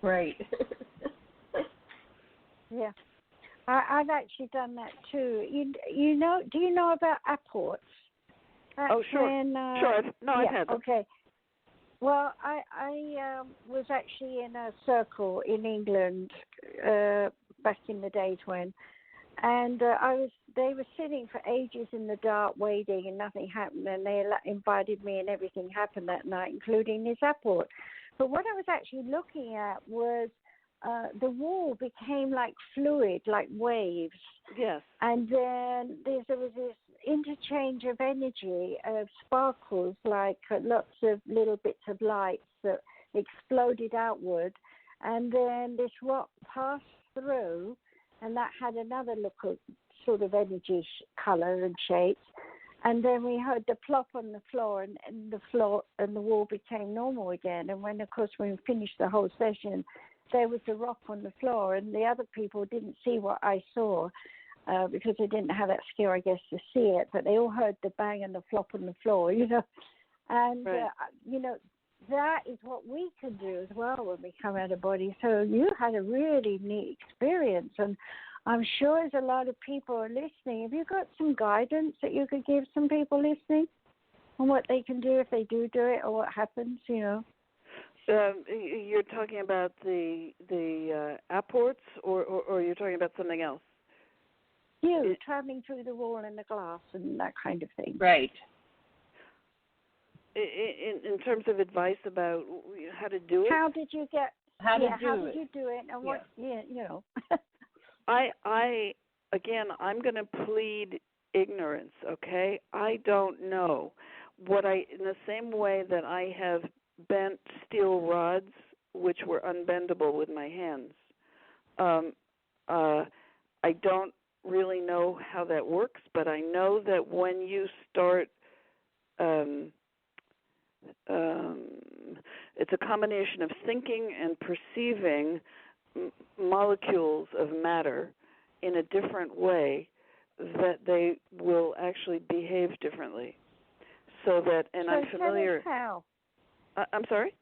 Right. Yeah, I've actually done that too. Do you know about apports? Oh, sure. Sure. I've had them. Okay. Well, I was actually in a circle in England back in the days when, and they were sitting for ages in the dark waiting and nothing happened, and they invited me and everything happened that night, including this apport. But what I was actually looking at was the wall became like fluid, like waves. Yes. And then there was this interchange of energy, of sparkles, like lots of little bits of lights that exploded outward. And then this rock passed through, and that had another look of sort of energy color and shapes. And then we heard the plop on the floor, and the floor and the wall became normal again. And when, of course, we finished the whole session, there was a rock on the floor, and the other people didn't see what I saw. because they didn't have that skill, I guess, to see it. But they all heard the bang and the flop on the floor, And, right. That is what we can do as well when we come out of body. So you had a really neat experience, and I'm sure there's a lot of people are listening. Have you got some guidance that you could give some people listening on what they can do if they do it, or what happens, You're talking about the apports, or you're talking about something else? Traveling through the wall and the glass and that kind of thing. Right. In terms of advice about how to do it? How did you get? How did you do it? And what? I'm going to plead ignorance. Okay, I don't know in the same way that I have bent steel rods, which were unbendable with my hands. I don't really know how that works, but I know that when you start. It's a combination of thinking and perceiving molecules of matter in a different way that they will actually behave differently. So I'm familiar. Tell us how. I'm sorry?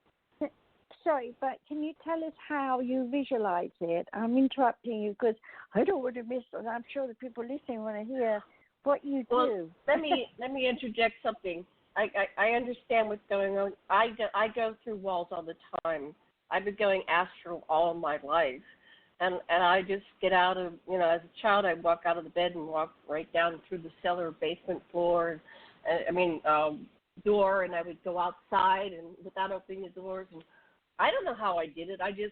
Sorry, but can you tell us how you visualize it? I'm interrupting you because I don't want to miss it. I'm sure the people listening want to hear what you do. Let me interject something. I understand what's going on. I go through walls all the time. I've been going astral all my life, and I just get out of, as a child, I'd walk out of the bed and walk right down through the cellar, basement floor, door, and I would go outside and without opening the doors. And I don't know how I did it. It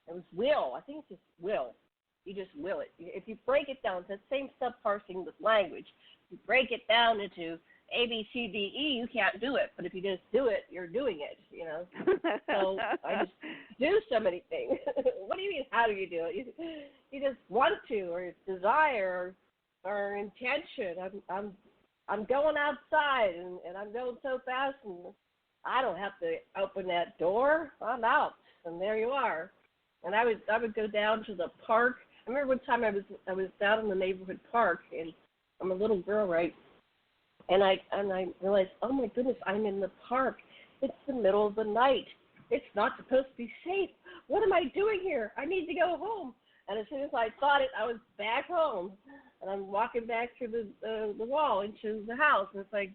was will. I think it's just will. You just will it. If you break it down, it's that same stuff parsing with language. If you break it down into A, B, C, D, E, you can't do it. But if you just do it, you're doing it, So I just do so many things. What do you mean, how do you do it? You just want to, or desire, or intention. I'm going outside, and I'm going so fast, and I don't have to open that door. I'm out, and there you are. And I would go down to the park. I remember one time I was down in the neighborhood park, and I'm a little girl, right? And I realized, oh my goodness, I'm in the park. It's the middle of the night. It's not supposed to be safe. What am I doing here? I need to go home. And as soon as I thought it, I was back home, and I'm walking back through the wall into the house. And it's like,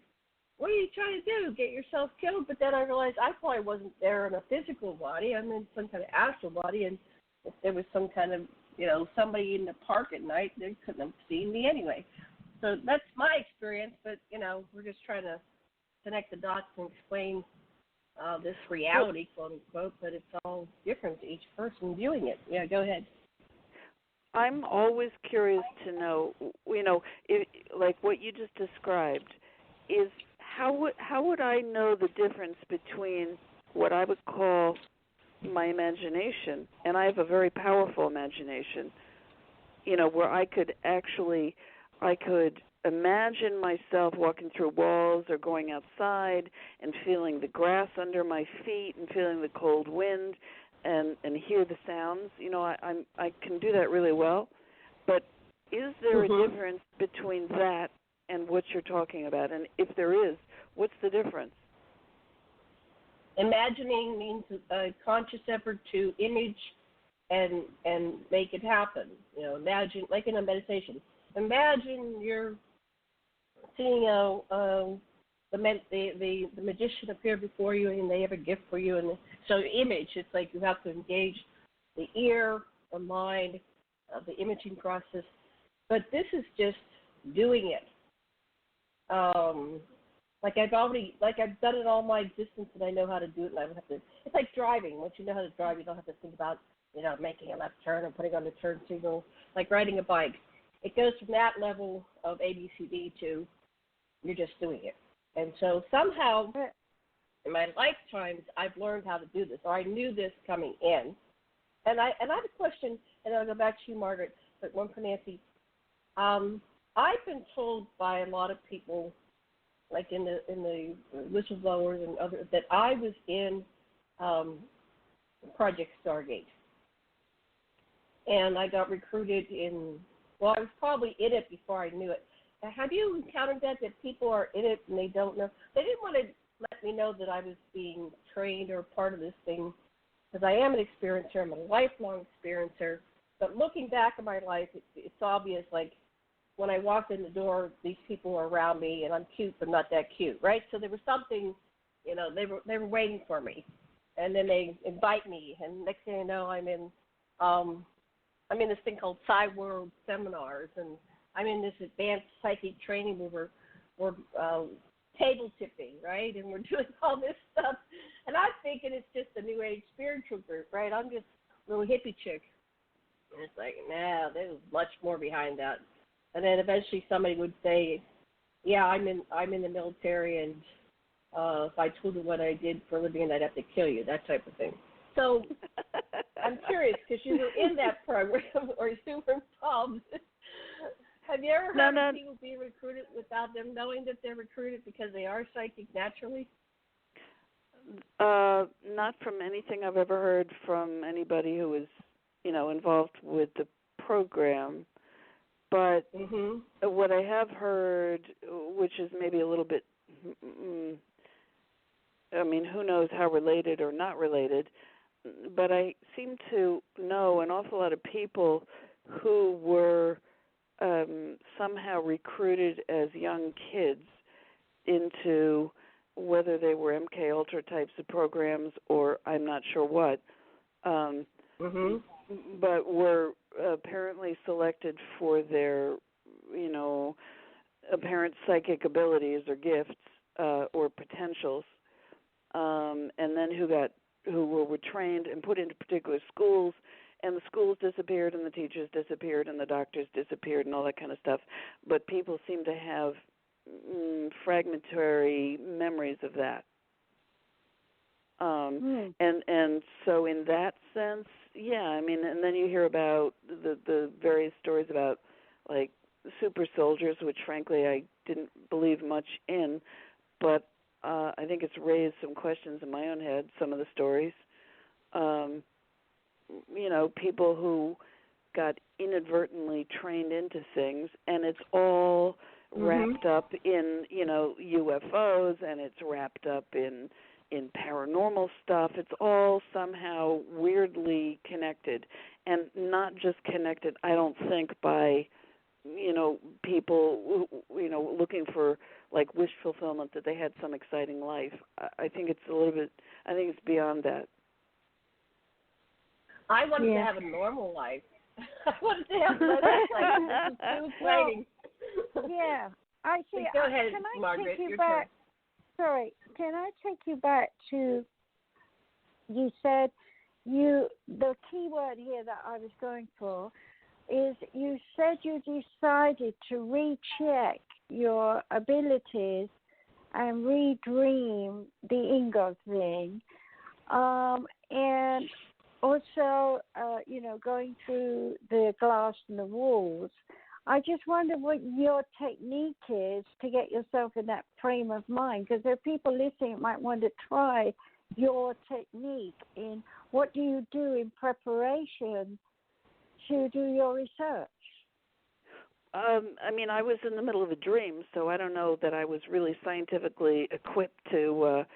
what are you trying to do? Get yourself killed? But then I realized I probably wasn't there in a physical body. I'm in some kind of astral body, and if there was some kind of, somebody in the park at night, they couldn't have seen me anyway. So that's my experience, but, we're just trying to connect the dots and explain this reality, quote unquote, but it's all different to each person viewing it. Yeah, go ahead. I'm always curious to know, if, like what you just described, is how would I know the difference between what I would call my imagination, and I have a very powerful imagination, where I could imagine myself walking through walls or going outside and feeling the grass under my feet and feeling the cold wind and hear the sounds. I can do that really well. But is there a difference between that and what you're talking about? And if there is, what's the difference? Imagining means a conscious effort to image and make it happen. Imagine, like in a meditation. Imagine you're seeing the magician appear before you, and they have a gift for you. And so image, it's like you have to engage the ear, the mind, the imaging process. But this is just doing it. I've done it all my existence, and I know how to do it, and I don't have to. It's like driving. Once you know how to drive, you don't have to think about, making a left turn or putting on the turn signal. Like riding a bike, it goes from that level of ABCD to you're just doing it. And so somehow, in my lifetimes, I've learned how to do this, or I knew this coming in. And I have a question, and I'll go back to you, Margaret, but one for Nancy. I've been told by a lot of people, like in the whistleblowers and others, that I was in Project Stargate, and I got recruited in Well, I was probably in it before I knew it. Have you encountered that people are in it and they don't know? They didn't want to let me know that I was being trained or part of this thing, because I am an experiencer. I'm a lifelong experiencer. But looking back at my life, it's obvious, like, when I walked in the door, these people were around me, and I'm cute but not that cute, right? So there was something, they were waiting for me. And then they invite me, and next thing I know, I'm in this thing called Psy World seminars, and I'm in this advanced psychic training where we're table tipping, right? And we're doing all this stuff. And I'm thinking it's just a new age spiritual group, right? I'm just a little hippie chick. And it's like, nah, there's much more behind that. And then eventually somebody would say, yeah, I'm in the military, and if I told you what I did for a living, I'd have to kill you, that type of thing. So I'm curious, because you were in that program, or you were involved. Have you ever heard of people being recruited without them knowing that they're recruited because they are psychic naturally? Not from anything I've ever heard from anybody who was, involved with the program. But what I have heard, which is maybe a little bit, who knows how related or not related, but I seem to know an awful lot of people who were somehow recruited as young kids into, whether they were MK Ultra types of programs or I'm not sure what, but were apparently selected for their, apparent psychic abilities or gifts or potentials, and then who were trained and put into particular schools, and the schools disappeared and the teachers disappeared and the doctors disappeared and all that kind of stuff. But people seem to have fragmentary memories of that. And so in that sense, yeah, and then you hear about the various stories about, like, super soldiers, which frankly I didn't believe much in, but I think it's raised some questions in my own head, some of the stories. People who got inadvertently trained into things, and it's all wrapped up in, UFOs, and it's wrapped up in paranormal stuff. It's all somehow weirdly connected, and not just connected, I don't think, by, people, looking for, like, wish fulfillment that they had some exciting life. I think it's I think it's beyond that. I wanted to have a normal life. I wanted to have less life. This is too exciting. Yeah. I see. Go ahead, can I Margaret. Take you back? Turn. Sorry. Can I take you back to, you said the key word here that I was going for is, you said you decided to recheck your abilities and redream the Ingo thing, and also, going through the glass and the walls. I just wonder what your technique is to get yourself in that frame of mind, because there are people listening that might want to try your technique in what do you do in preparation to do your research. I was in the middle of a dream, so I don't know that I was really scientifically equipped to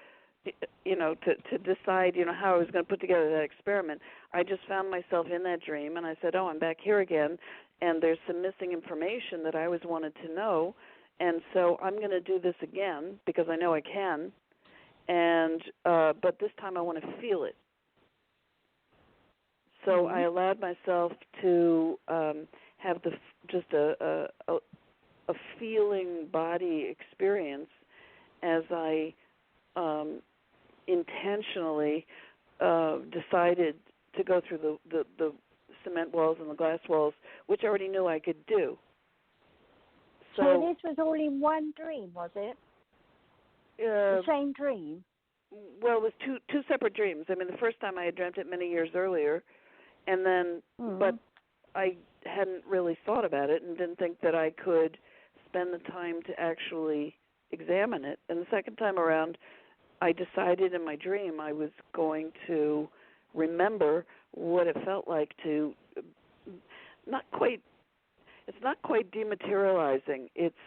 to decide, how I was going to put together that experiment. I just found myself in that dream, and I said, I'm back here again, and there's some missing information that I always wanted to know, and so I'm going to do this again because I know I can, and but this time I want to feel it. So I allowed myself to have just a feeling body experience as I intentionally decided to go through the cement walls and the glass walls, which I already knew I could do. So this was all in one dream, was it? The same dream? Well, it was two separate dreams. The first time I had dreamt it many years earlier, and then, but I hadn't really thought about it and didn't think that I could spend the time to actually examine it. And the second time around, I decided in my dream I was going to remember what it felt like to, not quite, it's not quite dematerializing. It's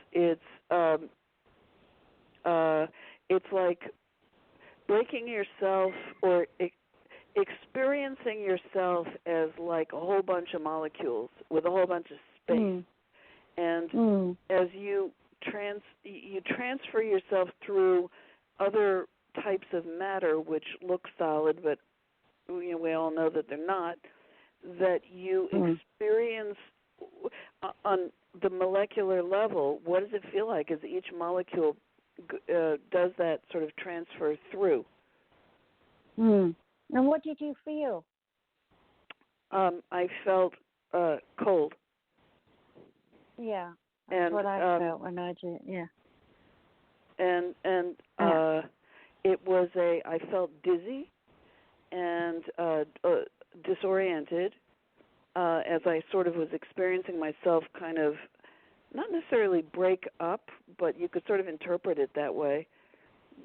like breaking yourself or experiencing yourself as like a whole bunch of molecules with a whole bunch of space. And as you transfer yourself through other types of matter which look solid, but we all know that they're not, that you experience on the molecular level, what does it feel like as each molecule does that sort of transfer through? And what did you feel? I felt cold. Yeah, that's what I felt when I did. Yeah. And it was I felt dizzy and disoriented as I sort of was experiencing myself kind of not necessarily break up, but you could sort of interpret it that way.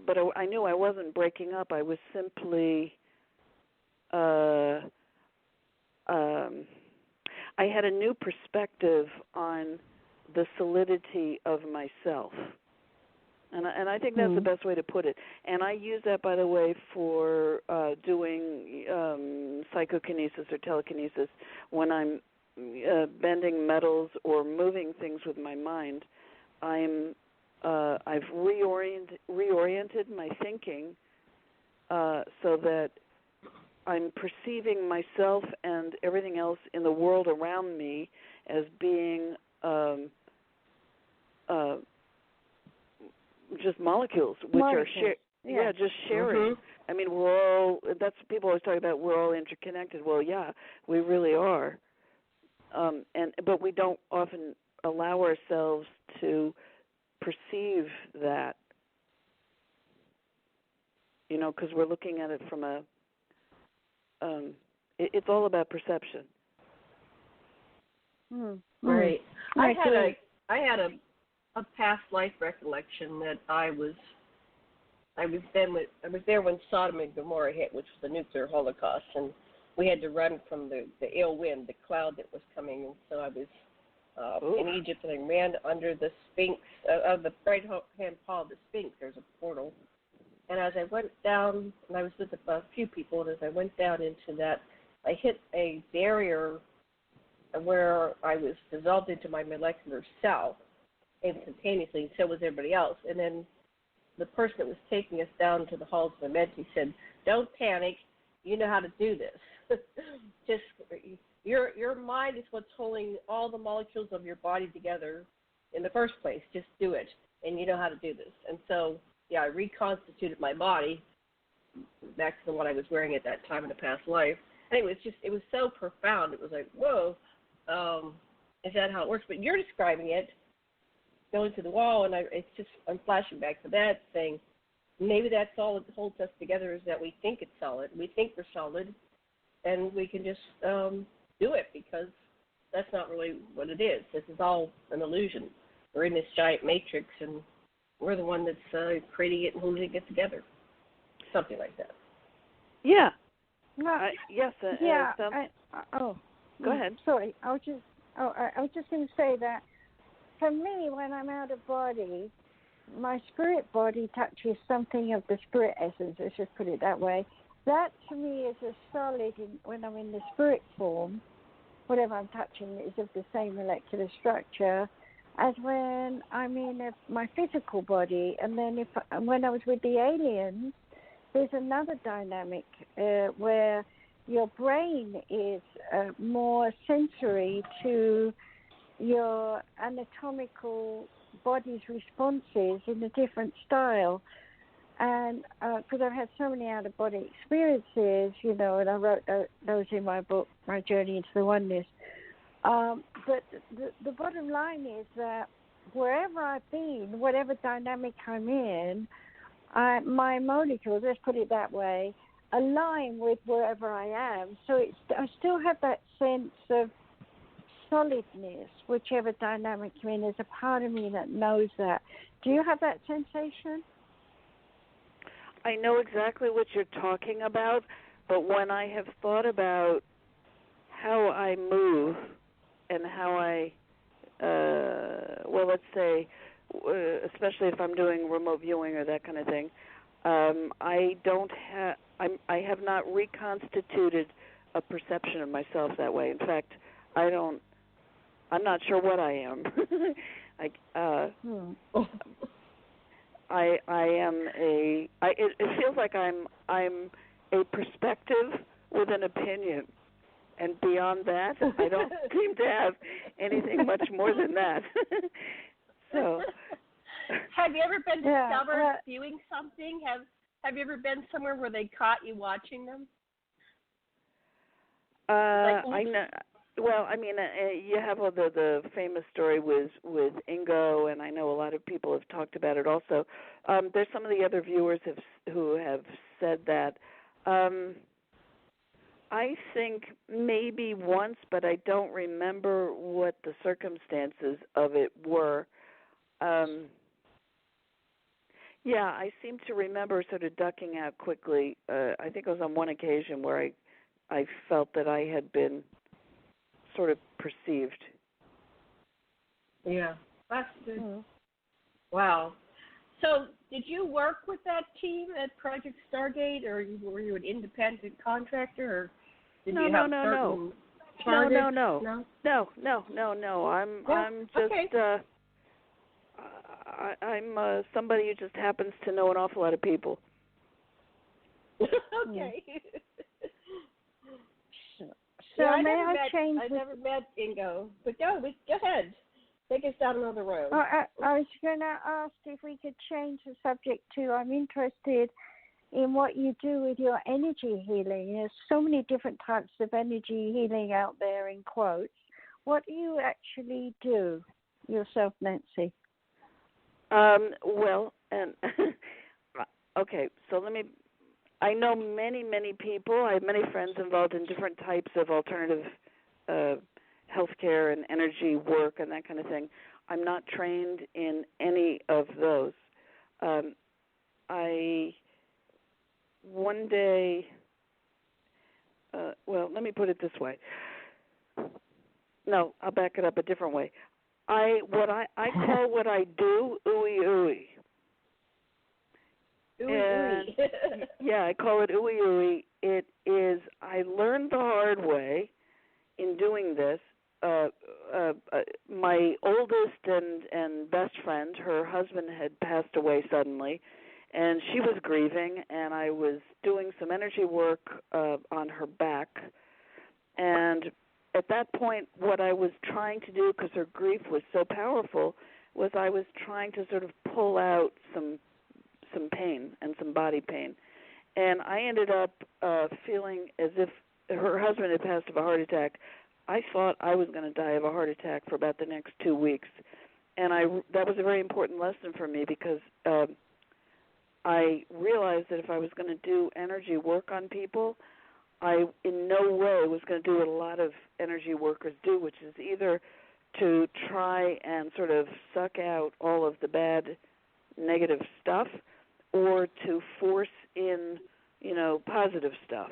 But I knew I wasn't breaking up. I was simply I had a new perspective on the solidity of myself. And I think that's the best way to put it. And I use that, by the way, for doing psychokinesis or telekinesis when I'm bending metals or moving things with my mind. I've reoriented my thinking so that I'm perceiving myself and everything else in the world around me as being just molecules, which are just sharing. I mean, that's what people always talk about, we're all interconnected. Well, yeah, we really are. But we don't often allow ourselves to perceive that, because we're looking at it from it's all about perception. Right. I had a past life recollection that I was there when Sodom and Gomorrah hit, which was the nuclear holocaust, and we had to run from the ill wind, the cloud that was coming, and so I was in Egypt, and I ran under the Sphinx, the right-hand paw of the Sphinx. There's a portal, and as I went down, and I was with a few people, and as I went down into that, I hit a barrier where I was dissolved into my molecular self instantaneously, and so was everybody else. And then the person that was taking us down to the halls of the Medi said, "Don't panic. You know how to do this. Just your mind is what's holding all the molecules of your body together in the first place. Just do it, and you know how to do this." And so, I reconstituted my body back to the one I was wearing at that time in a past life. And it was so profound. It was like, whoa, is that how it works? But you're describing it, going to the wall, and I'm flashing back to that, saying maybe that's all that holds us together, is that we think it's solid. We think we're solid, and we can just do it, because that's not really what it is. This is all an illusion. We're in this giant matrix, and we're the one that's creating it and holding it together. Something like that. Yeah. Yes. Go ahead. Sorry, I was just going to say that for me, when I'm out of body, my spirit body touches something of the spirit essence. Let's just put it that way. That to me is as solid when I'm in the spirit form. Whatever I'm touching is of the same molecular structure as when I'm in my physical body. And then when I was with the aliens, there's another dynamic where your brain is more sensory to your anatomical body's responses in a different style. And because I've had so many out-of-body experiences, and I wrote those in my book, My Journey into the Oneness. But the bottom line is that wherever I've been, whatever dynamic I'm in, my molecules, let's put it that way, align with wherever I am. So I still have that sense of solidness, whichever dynamic I'm in. There's a part of me that knows that. Do you have that sensation? I know exactly what you're talking about, but when I have thought about how I move and how I well, let's say, especially if I'm doing remote viewing or that kind of thing, I have not reconstituted a perception of myself that way. In fact, I'm not sure what I am. It feels like I'm a perspective with an opinion, and beyond that, I don't seem to have anything much more than that. So, have you ever been discovered viewing something? Have you ever been somewhere where they caught you watching them? I know. Well, I mean, you have the famous story with Ingo, and I know a lot of people have talked about it also. There's some of the other viewers who have said that. I think maybe once, but I don't remember what the circumstances of it were. Yeah, I seem to remember sort of ducking out quickly. I think it was on one occasion where I felt that I had been sort of perceived. Yeah, that's good. Mm-hmm. Wow. So, did you work with that team at Project Stargate, or were you an independent contractor, or did you have certain targets? No. I'm just I'm somebody who just happens to know an awful lot of people. Okay. So I change? never met Ingo, but go ahead. Take us down another road. I was going to ask if we could change the subject to, I'm interested in what you do with your energy healing. There's so many different types of energy healing out there, in quotes. What do you actually do yourself, Nancy? Well, and okay, so I know many people. I have many friends involved in different types of alternative healthcare and energy work and that kind of thing. I'm not trained in any of those. One day, well, let me put it this way. No, I'll back it up a different way. I call what I do ooey ooey. Ooey. Yeah, I call it ooey ooey. It is. I learned the hard way in doing this. My oldest and best friend, her husband had passed away suddenly, and she was grieving, and I was doing some energy work on her back. And at that point, what I was trying to do, because her grief was so powerful, was I was trying to sort of pull out some pain and some body pain. And I ended up feeling as if her husband had passed of a heart attack. I thought I was going to die of a heart attack for about the next 2 weeks. And that was a very important lesson for me, because I realized that if I was going to do energy work on people, I in no way was going to do what a lot of energy workers do, which is either to try and sort of suck out all of the bad, negative stuff, or to force in, positive stuff.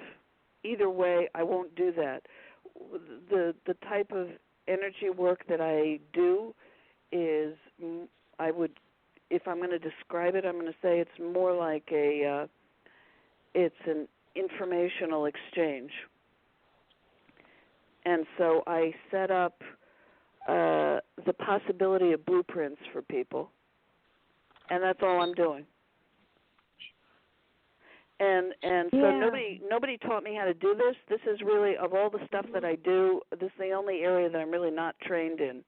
Either way, I won't do that. The type of energy work that I do is, if I'm going to describe it, I'm going to say it's more like it's an informational exchange. And so I set up the possibility of blueprints for people, and that's all I'm doing. And so nobody taught me how to do this. This is really, of all the stuff that I do, this is the only area that I'm really not trained in.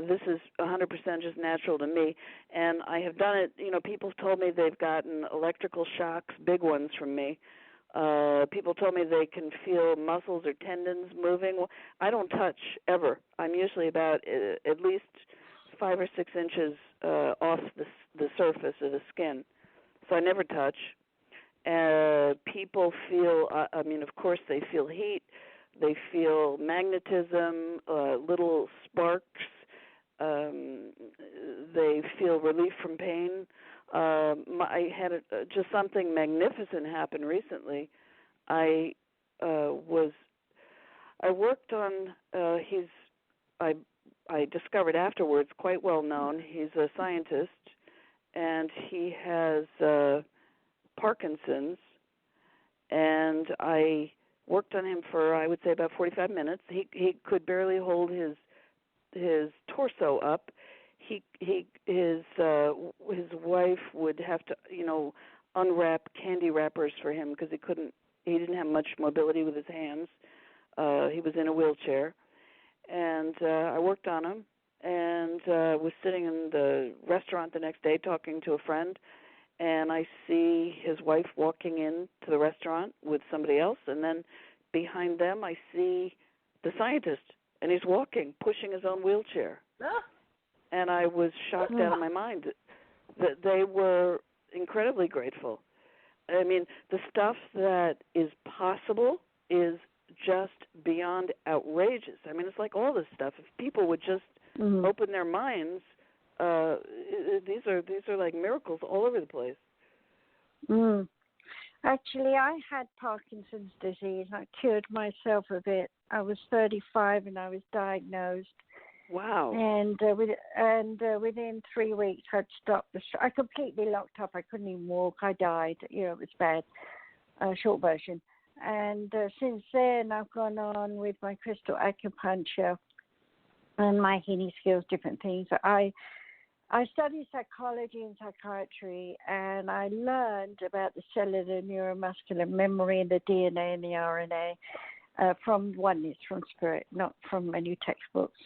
This is 100% just natural to me. And I have done it, people told me they've gotten electrical shocks, big ones from me. People told me they can feel muscles or tendons moving. Well, I don't touch ever. I'm usually about at least 5 or 6 inches off the surface of the skin. So I never touch. People feel, of course they feel heat, they feel magnetism, little sparks, they feel relief from pain. I had just something magnificent happen recently. I worked on, I I discovered afterwards, quite well known. He's a scientist, and he has Parkinson's, and I worked on him for, I would say, about 45 minutes. He could barely hold his torso up. His wife would have to, unwrap candy wrappers for him because he didn't have much mobility with his hands. He was in a wheelchair, and I worked on him, and was sitting in the restaurant the next day talking to a friend, and I see his wife walking into the restaurant with somebody else, and then behind them I see the scientist, and he's walking, pushing his own wheelchair. And I was shocked out of my mind that they were incredibly grateful. I mean, the stuff that is possible is just beyond outrageous. I mean, it's like all this stuff. If people would just open their minds, these are like miracles all over the place. Actually, I had Parkinson's disease. I cured myself of it. I was 35 and I was diagnosed. Wow. And within 3 weeks, I'd stopped. I completely locked up. I couldn't even walk. I died. It was bad. Short version. And since then, I've gone on with my crystal acupuncture and my healing skills, different things. I studied psychology and psychiatry, and I learned about the cellular neuromuscular memory and the DNA and the RNA from oneness, from spirit, not from any textbooks.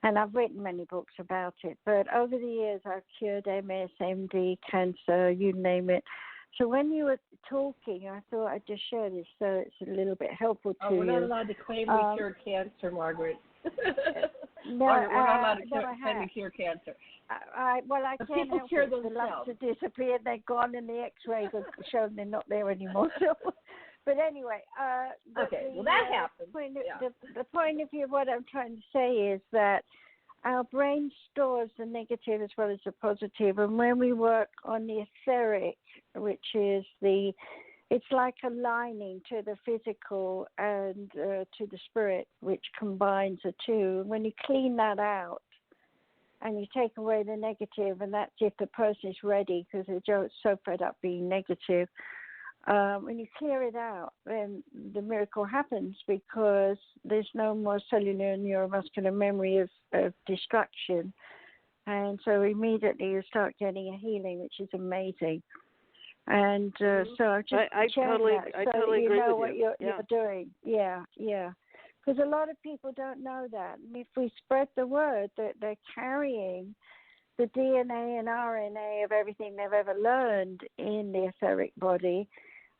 And I've written many books about it. But over the years, I've cured MS, MD, cancer, you name it. So when you were talking, I thought I'd just share this so it's a little bit helpful to you. We're not allowed to claim we cured cancer, Margaret. No, Margaret, we're not allowed to claim we cure cancer. I can't help cure it. The lumps have disappeared, they're gone, and the X-rays have shown they're not there anymore. So, but anyway. That happens. The point of view of what I'm trying to say is that our brain stores the negative as well as the positive, and when we work on the etheric, which is it's like a lining to the physical and to the spirit, which combines the two. When you clean that out and you take away the negative, and that's if the person is ready, because they're so fed up being negative. When you clear it out, then the miracle happens, because there's no more cellular neuromuscular memory of destruction. And so immediately you start getting a healing, which is amazing. And so I totally agree with you. What you're doing. Yeah. Because a lot of people don't know that. And if we spread the word that they're carrying the DNA and RNA of everything they've ever learned in the etheric body,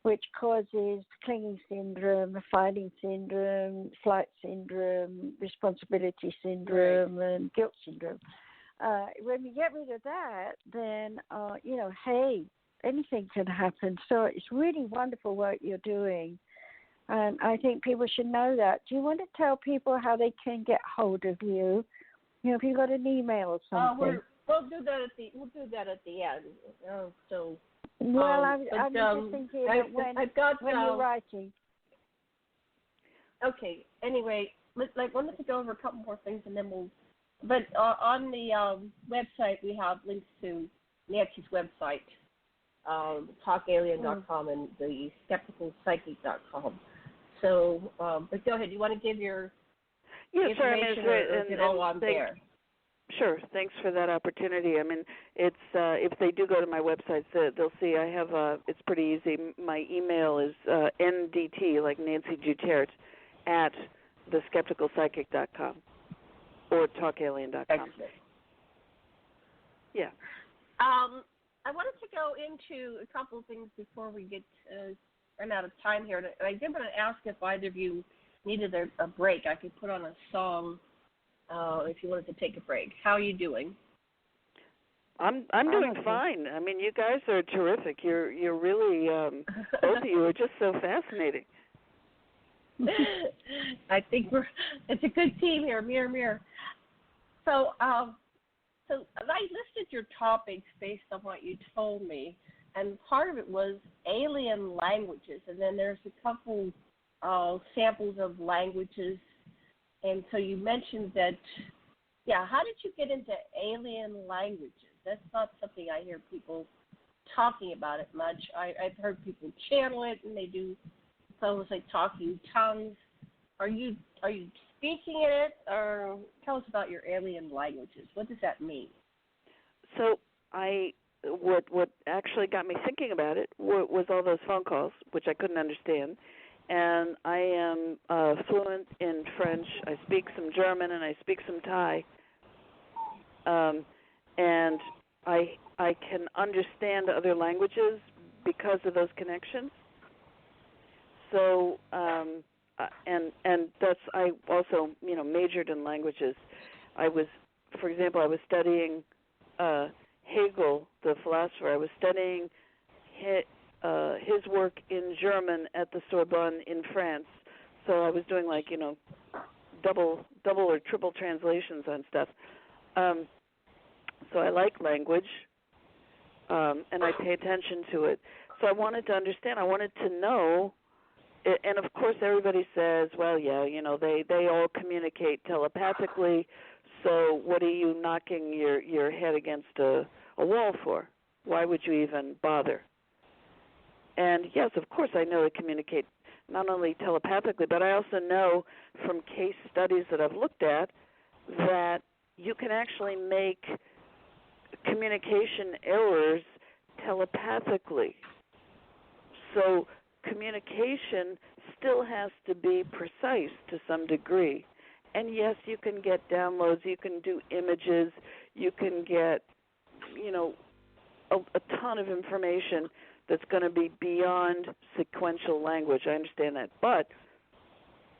which causes clinging syndrome, fighting syndrome, flight syndrome, responsibility syndrome, and guilt syndrome. When we get rid of that, then, hey, anything can happen. So it's really wonderful what you're doing. And I think people should know that. Do you want to tell people how they can get hold of you? If you got an email or something. We'll do that at the end. I'm just thinking when you're writing. Okay. Anyway, let's go over a couple more things, and then we'll. But on the website, we have links to Nancy's website, talkalien.com and the skepticalpsychic.com. So, but go ahead. You want to give your information, or is it all on there? Sure. Thanks for that opportunity. I mean, it's if they do go to my website, they'll see I have it's pretty easy. My email is NDT, like Nancy Tertre, at theskepticalpsychic.com or talkalien.com. Excellent. Yeah. I wanted to go into a couple of things before we get run out of time here. And I did want to ask if either of you needed a break. I could put on a song if you wanted to take a break. How are you doing? I'm doing fine. I mean, you guys are terrific. You're really both of you are just so fascinating. I think it's a good team here. Mirror. So I listed your topics based on what you told me, and part of it was alien languages, and then there's a couple samples of languages. And so you mentioned that Yeah, how did you get into alien languages? That's not something I hear people talking about it much. I've heard people channel it, and they do almost like talking tongues. Are you speaking it, or tell us about your alien languages? What does that mean? So what actually got me thinking about it was all those phone calls, which I couldn't understand. And I am fluent in French. I speak some German and I speak some Thai. And I can understand other languages because of those connections. So and that's, I also majored in languages. For example, I was studying Hegel, the philosopher. I was studying his work in German at the Sorbonne in France. So I was doing double or triple translations on stuff. So I like language, and I pay attention to it. So I wanted to understand. I wanted to know. And of course, everybody says, well, yeah, they all communicate telepathically. So what are you knocking your head against a wall for? Why would you even bother? And yes, of course, I know they communicate not only telepathically, but I also know from case studies that I've looked at that you can actually make communication errors telepathically. So communication still has to be precise to some degree. And yes, you can get downloads, you can do images, you can get, a ton of information that's going to be beyond sequential language. I understand that. But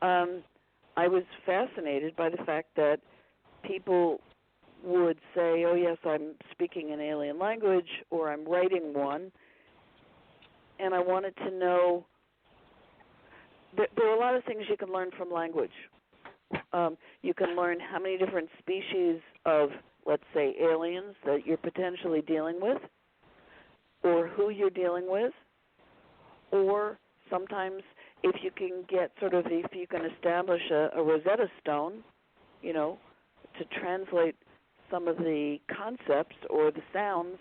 I was fascinated by the fact that people would say, oh, yes, I'm speaking an alien language, or I'm writing one. And I wanted to know, there are a lot of things you can learn from language. You can learn how many different species of, let's say, aliens that you're potentially dealing with, or who you're dealing with, or sometimes if you can establish a Rosetta Stone, to translate some of the concepts or the sounds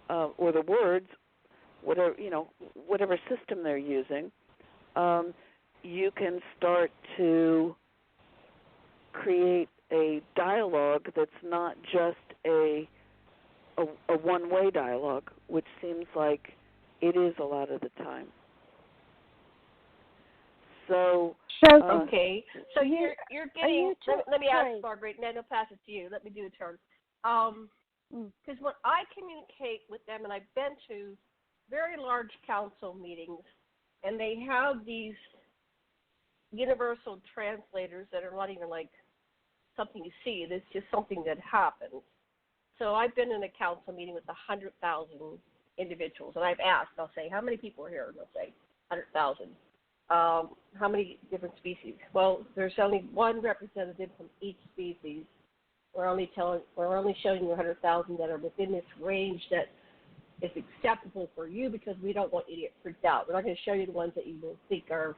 or the words, whatever system they're using, you can start to create a dialogue that's not just a one-way dialogue, which seems like it is a lot of the time. So okay. So you're getting. Let me ask Margaret, and then I'll pass it to you. Let me do a turn. Because when I communicate with them, and I've been to very large council meetings, and they have these universal translators that are not even like something you see. It's just something that happens. So I've been in a council meeting with 100,000 individuals, and I've asked, I'll say, how many people are here? And they'll say 100,000. How many different species? Well, there's only one representative from each species. We're only showing you 100,000 that are within this range that is acceptable for you because we don't want you to get freaked out. We're not going to show you the ones that you will think are,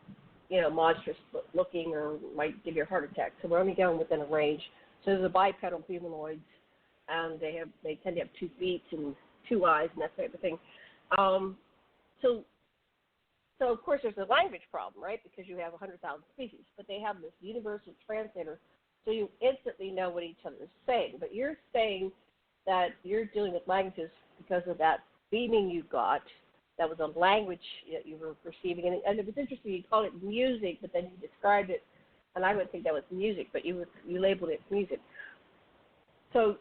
monstrous looking or might give you a heart attack. So we're only going within a range. So there's the bipedal humanoids, and they tend to have 2 feet and 2 eyes and that type of thing. So of course there's a language problem, right? Because you have 100,000 species, but they have this universal translator, so you instantly know what each other is saying. But you're saying that you're dealing with languages because of that beaming you got. That was a language that you were receiving, and it was interesting. You called it music, but then you described it, and I would think that was music, but you labeled it music. So,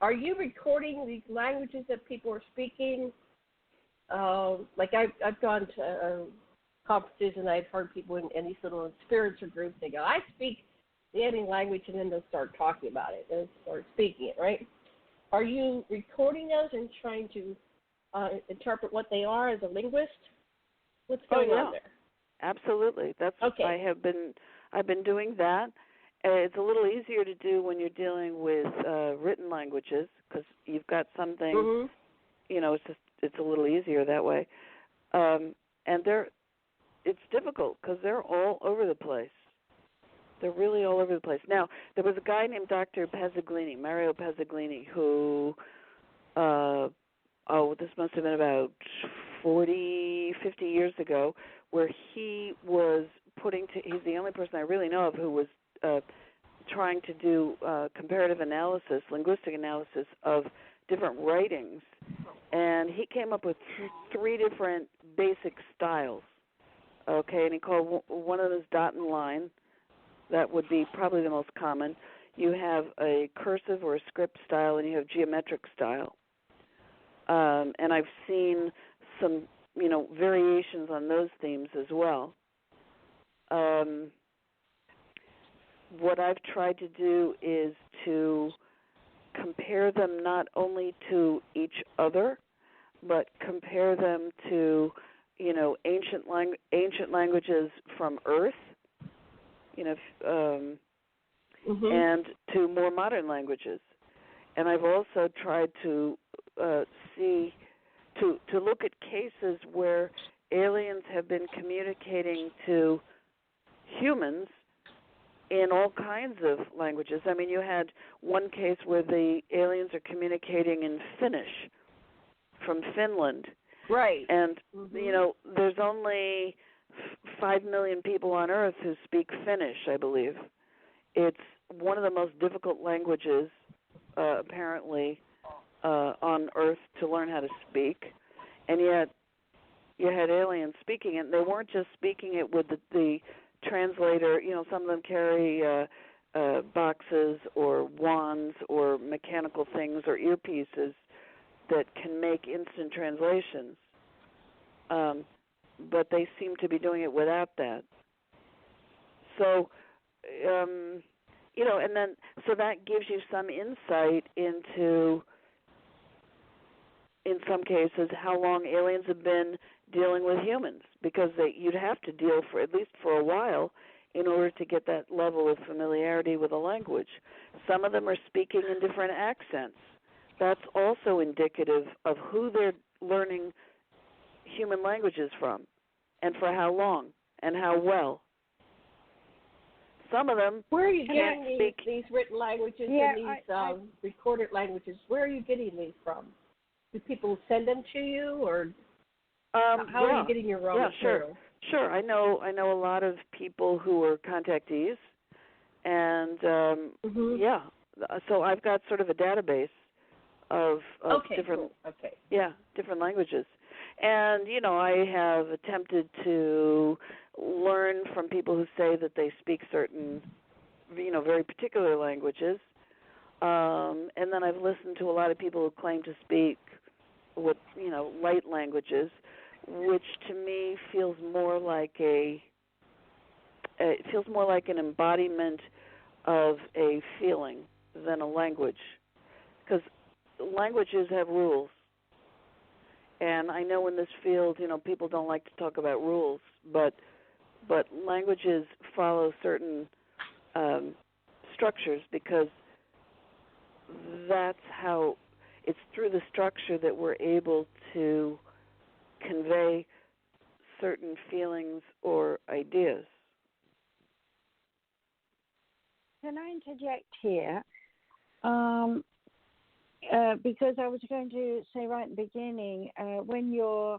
are you recording these languages that people are speaking? Like I've gone to conferences and I've heard people in these little spiritual groups. They go, I speak the alien language, and then they'll start talking about it and start speaking it, right? Are you recording those and trying to interpret what they are as a linguist? What's going on there? Absolutely. That's okay. I've been doing that. It's a little easier to do when you're dealing with written languages because you've got something. Mm-hmm. It's a little easier that way. And it's difficult because they're all over the place. They're really all over the place. Now, there was a guy named Dr. Pezziglini, Mario Pezziglini, who, this must have been about 40, 50 years ago, where he was he's the only person I really know of who was trying to do comparative analysis, linguistic analysis of different writings. And he came up with three different basic styles, okay, and he called one of those dot and line. That would be probably the most common. You have a cursive or a script style, and you have geometric style. And I've seen some, variations on those themes as well. What I've tried to do is to compare them not only to each other, but compare them to, ancient languages from Earth, and to more modern languages. And I've also tried to to look at cases where aliens have been communicating to humans in all kinds of languages. I mean, you had one case where the aliens are communicating in Finnish from Finland. Right. And, there's only 5 million people on Earth who speak Finnish, I believe. It's one of the most difficult languages, apparently, on Earth to learn how to speak. And yet you had aliens speaking it. They weren't just speaking it with the translator. Some of them carry boxes or wands or mechanical things or earpieces that can make instant translations. But they seem to be doing it without that. So, and then, so that gives you some insight into, in some cases, how long aliens have been dealing with humans, because you'd have to deal for at least for a while in order to get that level of familiarity with a language. Some of them are speaking in different accents. That's also indicative of who they're learning human languages from, and for how long, and how well. Some of them Where are you can't getting speak these written languages and these recorded languages? Where are you getting these from? Do people send them to you, or how are you getting your raw material? Sure. I know a lot of people who are contactees, and so I've got sort of a database of different different languages. And, I have attempted to learn from people who say that they speak certain, very particular languages. And then I've listened to a lot of people who claim to speak what, light languages, which to me feels more like an embodiment of a feeling than a language. Because languages have rules. And I know in this field, people don't like to talk about rules, but languages follow certain structures, because that's how it's through the structure that we're able to convey certain feelings or ideas. Can I interject here? Because I was going to say right at the beginning, when you're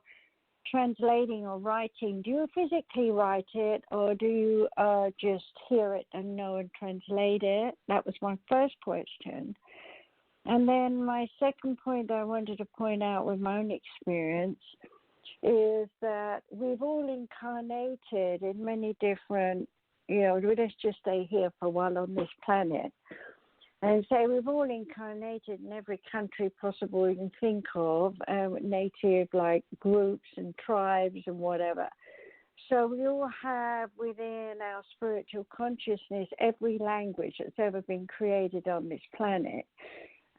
translating or writing, do you physically write it, or do you just hear it and know and translate it? That was my first question. And then my second point I wanted to point out with my own experience is that we've all incarnated in many different, let's just stay here for a while on this planet. And so we've all incarnated in every country possible you can think of, native like groups and tribes and whatever. So we all have within our spiritual consciousness every language that's ever been created on this planet.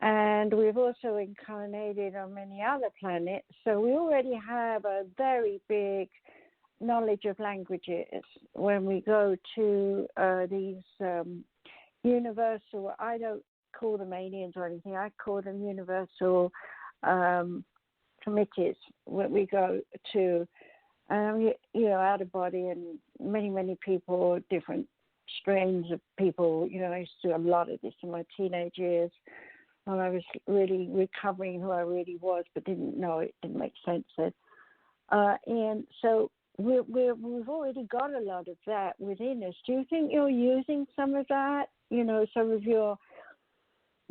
And we've also incarnated on many other planets. So we already have a very big knowledge of languages when we go to these universal, I don't call them aliens or anything, I call them universal committees when we go to, out of body, and many people, different strains of people. I used to do a lot of this in my teenage years when I was really recovering who I really was, but didn't know it, didn't make sense then. And so we've already got a lot of that within us. Do you think you're using some of that? Some of your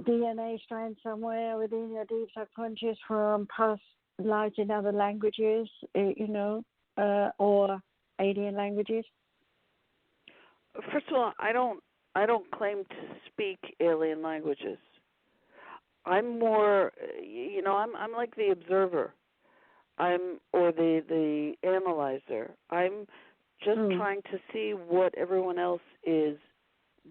DNA strand somewhere within your deep subconscious from past lives in other languages, or alien languages? First of all, I don't claim to speak alien languages. I'm more, I'm like the observer. Or the analyzer. I'm just trying to see what everyone else is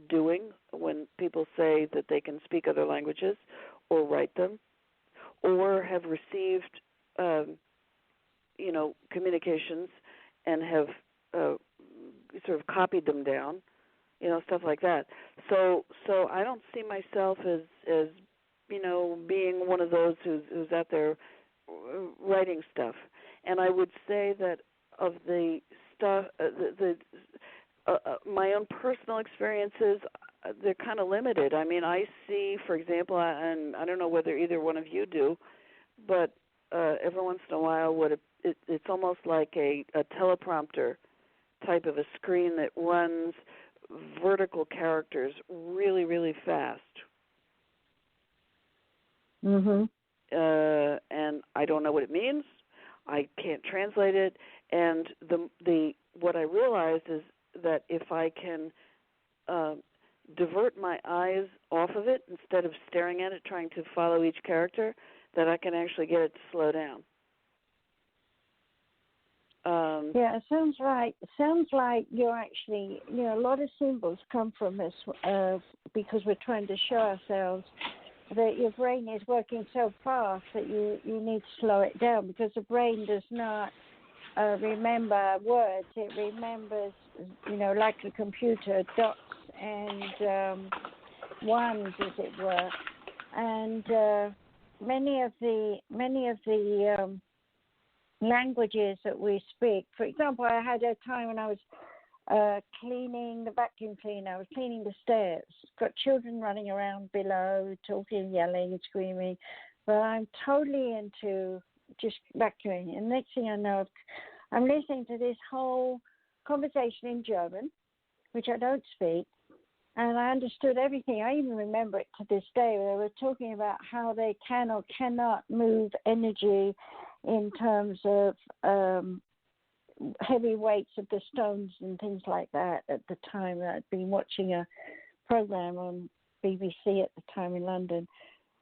doing when people say that they can speak other languages or write them or have received, communications and have sort of copied them down, stuff like that. So I don't see myself as being one of those who's out there writing stuff. And I would say that of the stuff, my own personal experiences, they're kind of limited. I mean, I see, for example, and I don't know whether either one of you do, but every once in a while, it's almost like a teleprompter type of a screen that runs vertical characters really, really fast. Mm-hmm. And I don't know what it means. I can't translate it. And the what I realized is that if I can divert my eyes off of it instead of staring at it, trying to follow each character, that I can actually get it to slow down. Yeah, it sounds right. It sounds like you're actually, a lot of symbols come from us because we're trying to show ourselves that your brain is working so fast that you need to slow it down, because the brain does not remember words. It remembers, like a computer, dots and ones, as it were. And many of the languages that we speak. For example, I had a time when I was cleaning the vacuum cleaner. I was cleaning the stairs. Got children running around below, talking, yelling, screaming. But I'm totally into just vacuuming. And next thing I know, I'm listening to this whole conversation in German, which I don't speak. And I understood everything. I even remember it to this day. They were talking about how they can or cannot move energy in terms of heavy weights of the stones and things like that at the time. I'd been watching a program on BBC at the time in London.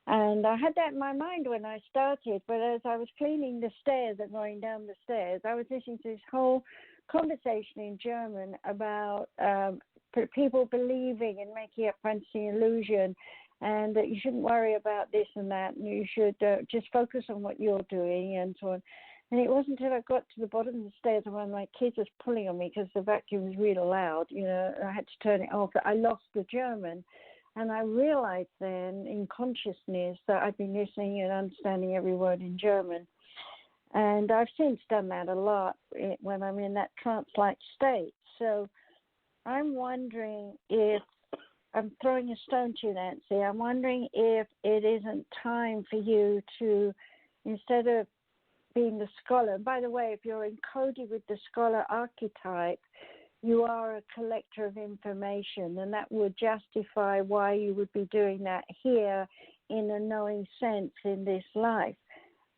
And I had that in my mind when I started, but as I was cleaning the stairs and going down the stairs, I was listening to this whole conversation in German about people believing and making up fantasy illusion, and that you shouldn't worry about this and that, and you should just focus on what you're doing and so on. And it wasn't until I got to the bottom of the stairs and one of my kids was pulling on me because the vacuum was really loud, I had to turn it off. I lost the German. And I realized then in consciousness that I'd been listening and understanding every word in German. And I've since done that a lot when I'm in that trance-like state. So I'm wondering if, I'm throwing a stone to you, Nancy, I'm wondering if it isn't time for you to, instead of being the scholar, and by the way, if you're encoded with the scholar archetype, you are a collector of information, and that would justify why you would be doing that here in a knowing sense in this life.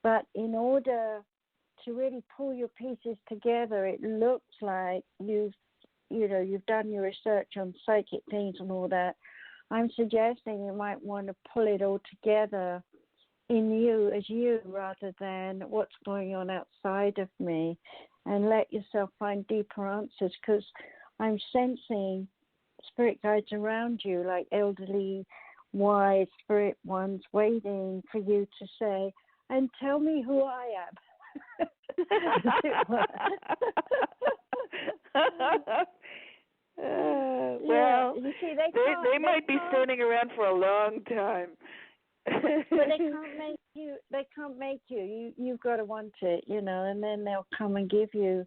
But in order to really pull your pieces together, it looks like you've done your research on psychic things and all that. I'm suggesting you might want to pull it all together in you as you, rather than what's going on outside of me, and let yourself find deeper answers, because I'm sensing spirit guides around you, like elderly, wise spirit ones waiting for you to say, and tell me who I am. Well, you see, they might be standing around for a long time. But they can't make you. They can't make you. You've got to want it, and then they'll come and give you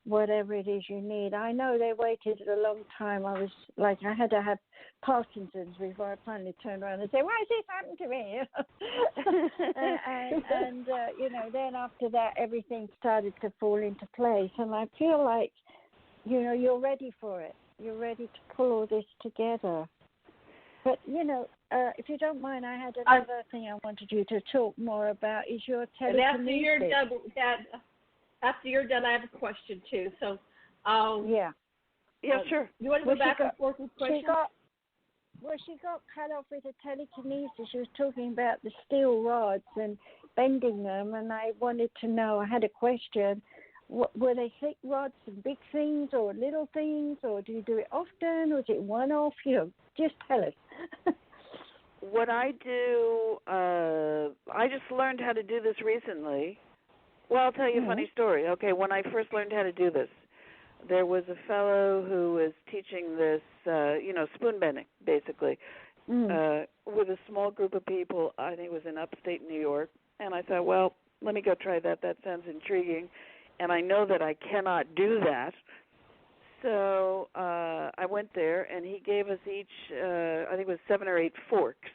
whatever it is you need. I know they waited a long time. I was like, I had to have Parkinson's before I finally turned around and said, why has this happened to me? Then after that, everything started to fall into place. And I feel like, you're ready for it. You're ready to pull all this together. But, if you don't mind, I had another thing I wanted you to talk more about is your telekinesis. And after you're done, I have a question too. So, yeah, sure. You want to go back and forth with questions? She got cut off with a telekinesis. She was talking about the steel rods and bending them, and I wanted to know. I had a question. Were they thick rods and big things, or little things, or do you do it often? Was it one-off? Just tell us. What I do, I just learned how to do this recently. Well, I'll tell you a funny story. Okay, when I first learned how to do this, there was a fellow who was teaching this, spoon bending, basically, with a small group of people. I think it was in upstate New York. And I thought, well, let me go try that. That sounds intriguing. And I know that I cannot do that. So I went there, and he gave us each, I think it was 7 or 8 forks.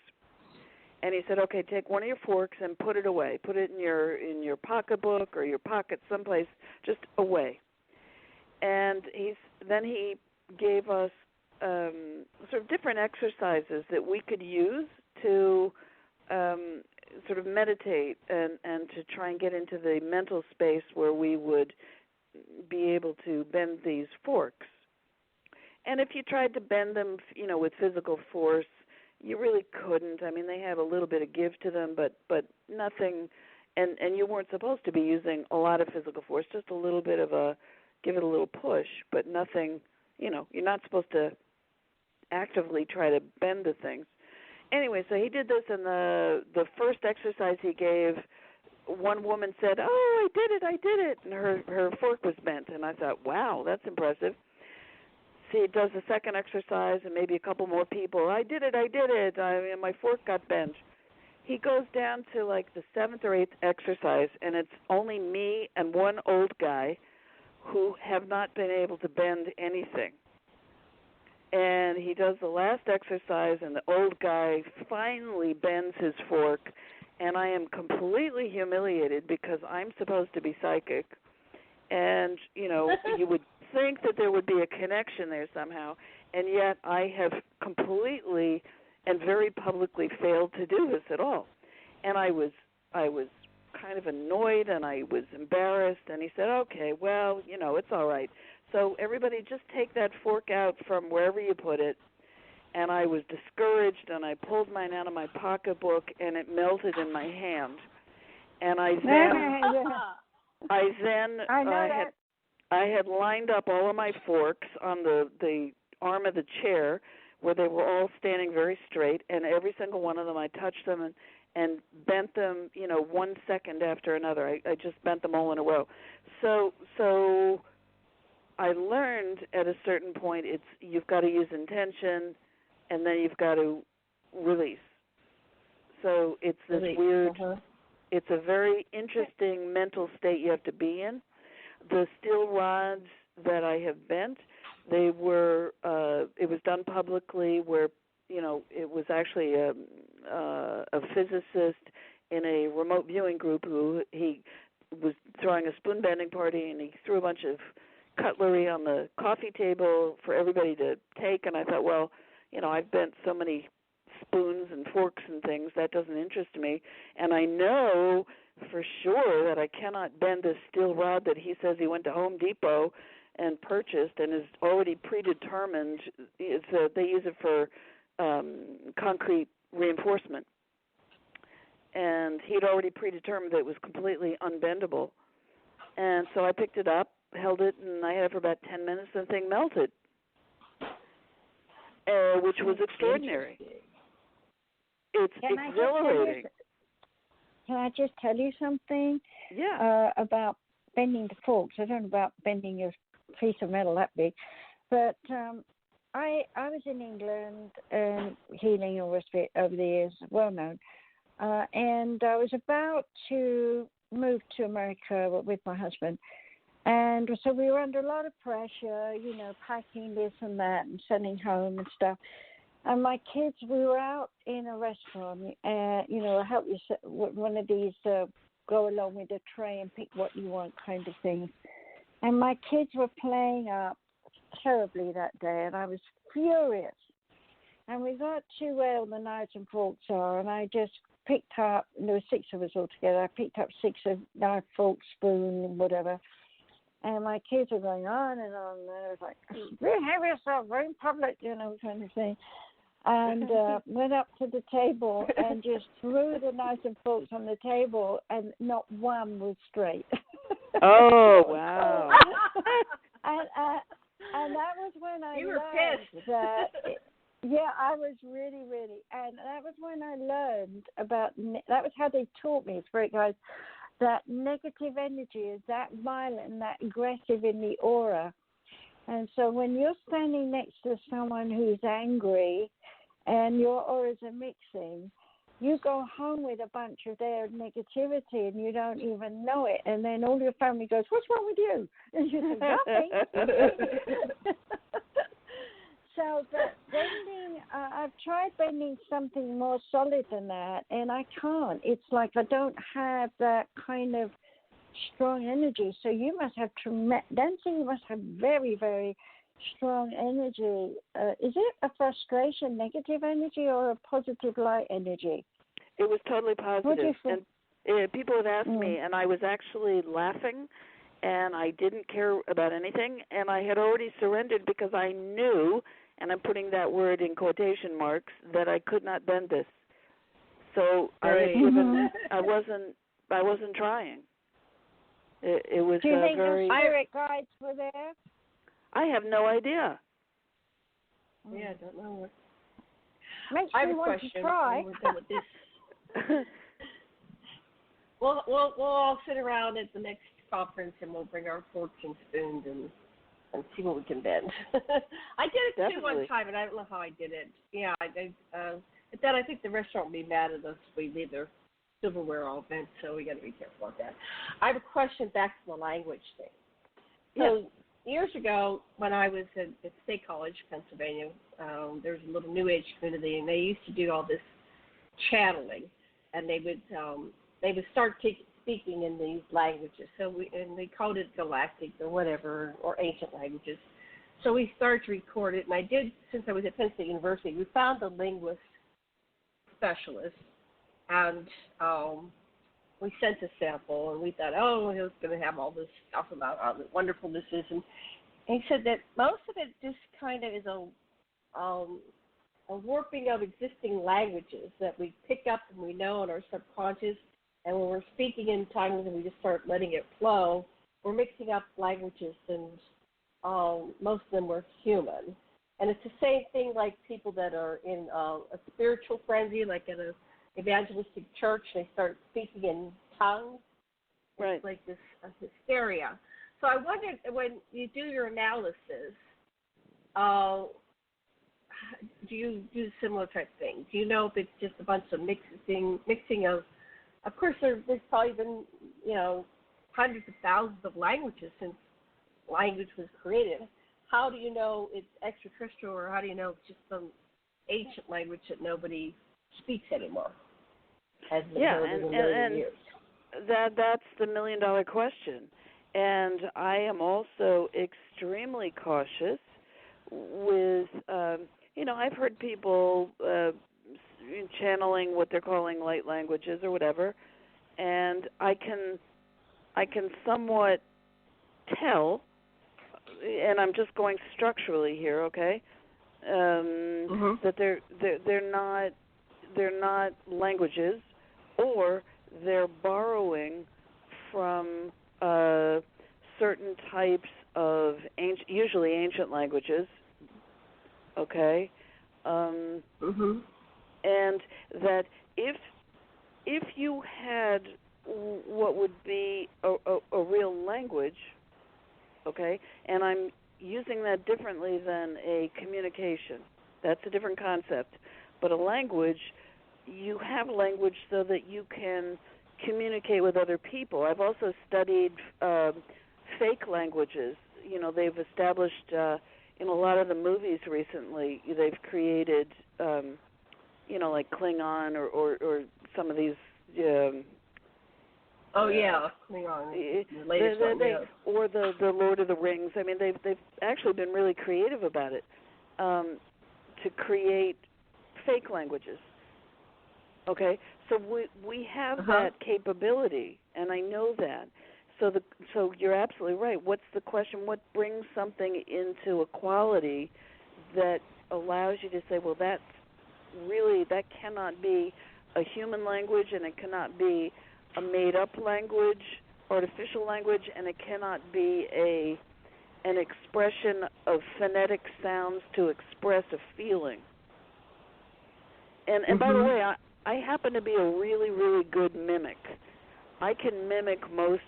And he said, okay, take one of your forks and put it away. Put it in your pocketbook or your pocket someplace, just away. And then he gave us sort of different exercises that we could use to sort of meditate and to try and get into the mental space where we would be able to bend these forks. And if you tried to bend them, with physical force, you really couldn't. I mean, they have a little bit of give to them, but nothing. And you weren't supposed to be using a lot of physical force, just a little bit of give it a little push, but nothing. You're not supposed to actively try to bend the things. Anyway, so he did this, and the first exercise he gave, one woman said, "Oh, I did it," and her fork was bent, and I thought, wow, that's impressive. See, he does the second exercise, and maybe a couple more people, I did it, my fork got bent. He goes down to like the 7th or 8th exercise, and it's only me and one old guy who have not been able to bend anything. And he does the last exercise, and the old guy finally bends his fork, and I am completely humiliated because I'm supposed to be psychic. And, you would think that there would be a connection there somehow, and yet I have completely and very publicly failed to do this at all. And I was kind of annoyed, and I was embarrassed, and he said, okay, well, it's all right. So everybody just take that fork out from wherever you put it. And I was discouraged, and I pulled mine out of my pocketbook, and it melted in my hand. And I had lined up all of my forks on the arm of the chair where they were all standing very straight, and every single one of them, I touched them and bent them, 1 second after another. I just bent them all in a row. So I learned at a certain point you've got to use intention, and then you've got to release. So it's this weird, it's a very interesting mental state you have to be in. The steel rods that I have bent, they were, it was done publicly where, it was actually a physicist in a remote viewing group who he was throwing a spoon bending party, and he threw a bunch of cutlery on the coffee table for everybody to take, and I thought, well, I've bent so many spoons and forks and things, that doesn't interest me, and I know for sure that I cannot bend this steel rod that he says he went to Home Depot and purchased and is already predetermined. They use it for concrete reinforcement, and he'd already predetermined that it was completely unbendable, and so I picked it up, held it, and I had it for about 10 minutes, and the thing melted, which was extraordinary. It's exhilarating. Can I just tell you something? Yeah. About bending the forks. I don't know about bending a piece of metal that big, but I was in England and healing all this bit over the years, well known, and I was about to move to America with my husband. And so we were under a lot of pressure, packing this and that and sending home and stuff. And my kids, we were out in a restaurant, help you one of these go along with the tray and pick what you want kind of thing. And my kids were playing up terribly that day, and I was furious. And we got to where all the knives and forks are, and I just picked up, and there were 6 of us all together, I picked up 6 of knife, fork, spoon, whatever. And my kids were going on and on, and I was like, behave yourself, we're in public, kind of thing. And went up to the table and just threw the knives and forks on the table, and not one was straight. Oh, wow. and that was when I You were learned pissed. that, I was really, really, and that was when I learned about, that was how they taught me, Spirit guys, that negative energy is that violent and that aggressive in the aura. And so when you're standing next to someone who's angry and your auras are mixing, you go home with a bunch of their negativity and you don't even know it. And then all your family goes, what's wrong with you? And you say, nothing. So, but bending, I've tried bending something more solid than that, and I can't. It's like I don't have that kind of strong energy. So you must have dancing. You must have very, very strong energy. Is it a frustration, negative energy, or a positive light energy? It was totally positive. What do you think? And people had asked me, and I was actually laughing, and I didn't care about anything, and I had already surrendered because I knew, and I'm putting that word in quotation marks, that I could not bend this. So I wasn't trying. It was Do you think very. your spirit guides were there? I have no idea. Yeah, I don't know. Makes I have me a want question. to try. When we're done with this. We'll all sit around at the next conference and we'll bring our forks and spoons and see what we can bend. I did it too one time, and I don't know how I did it. Yeah, but then I think the restaurant will be mad at us if we leave their silverware all bent, so we got to be careful with that. I have a question back to the language thing. So years ago, when I was at State College, Pennsylvania, there was a little New Age community, and they used to do all this channeling, and they would start speaking in these languages. So they called it galactic or whatever, or ancient languages. So we started to record it, and I did, since I was at Penn State University, we found a linguist specialist, and we sent a sample, and we thought, he was going to have all this stuff about how wonderful this is, and he said that most of it just kind of is a warping of existing languages that we pick up and we know in our subconscious, and when we're speaking in tongues and we just start letting it flow, we're mixing up languages, and most of them were human. And it's the same thing like people that are in a spiritual frenzy, like at an evangelistic church, they start speaking in tongues. Right. It's like this hysteria. So I wondered, when you do your analysis, do you do a similar type thing? Do you know if it's just a bunch of mixing of course, there's probably been, hundreds of thousands of languages since language was created. How do you know it's extraterrestrial, or how do you know it's just some ancient language that nobody speaks anymore? Has been heard in a million years. That's the $1 million question. And I am also extremely cautious with, I've heard people channeling what they're calling light languages or whatever, and I can somewhat tell, and I'm just going structurally here, okay, that they're not languages, or they're borrowing from certain types of usually ancient languages, okay, and that if you had what would be a real language, okay, and I'm using that differently than a communication. That's a different concept. But a language, you have language so that you can communicate with other people. I've also studied fake languages. You know, they've established in a lot of the movies recently, they've created, you know, like Klingon or some of these. Klingon. The latest one, yeah. Or the Lord of the Rings. I mean, they've actually been really creative about it, to create fake languages. Okay, so we have that capability, and I know that. So you're absolutely right. What's the question? What brings something into equality that allows you to say, well, that cannot be a human language, and it cannot be a made-up language, artificial language, and it cannot be an expression of phonetic sounds to express a feeling. And by the way, I happen to be a really, really good mimic. I can mimic most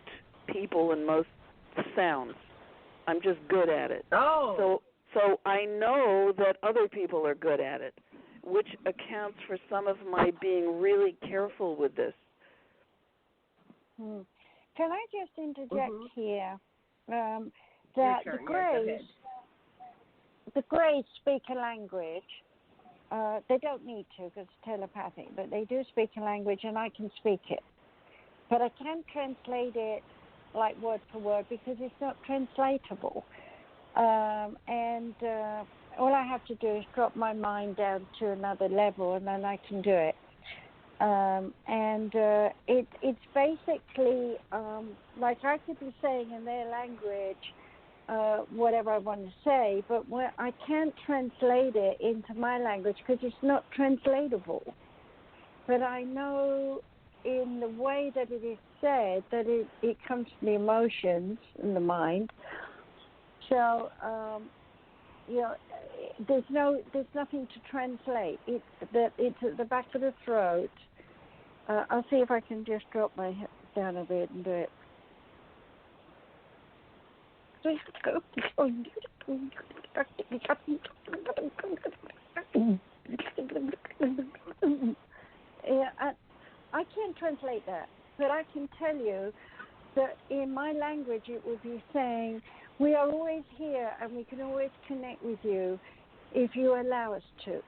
people and most sounds. I'm just good at it. Oh. So I know that other people are good at it, which accounts for some of my being really careful with this. Can I just interject here that the Greys speak a language. They don't need to because it's telepathic, but they do speak a language, and I can speak it. But I can't translate it like word for word because it's not translatable. And all I have to do is drop my mind down to another level, and then I can do it. It's basically like I could be saying in their language whatever I want to say, but I can't translate it into my language because it's not translatable. But I know in the way that it is said that it comes from the emotions and the mind. So you know, there's nothing to translate. It's at the back of the throat. I'll see if I can just drop my head down a bit and do it. Yeah, I can't translate that, but I can tell you that in my language it would be saying, we are always here and we can always connect with you if you allow us to.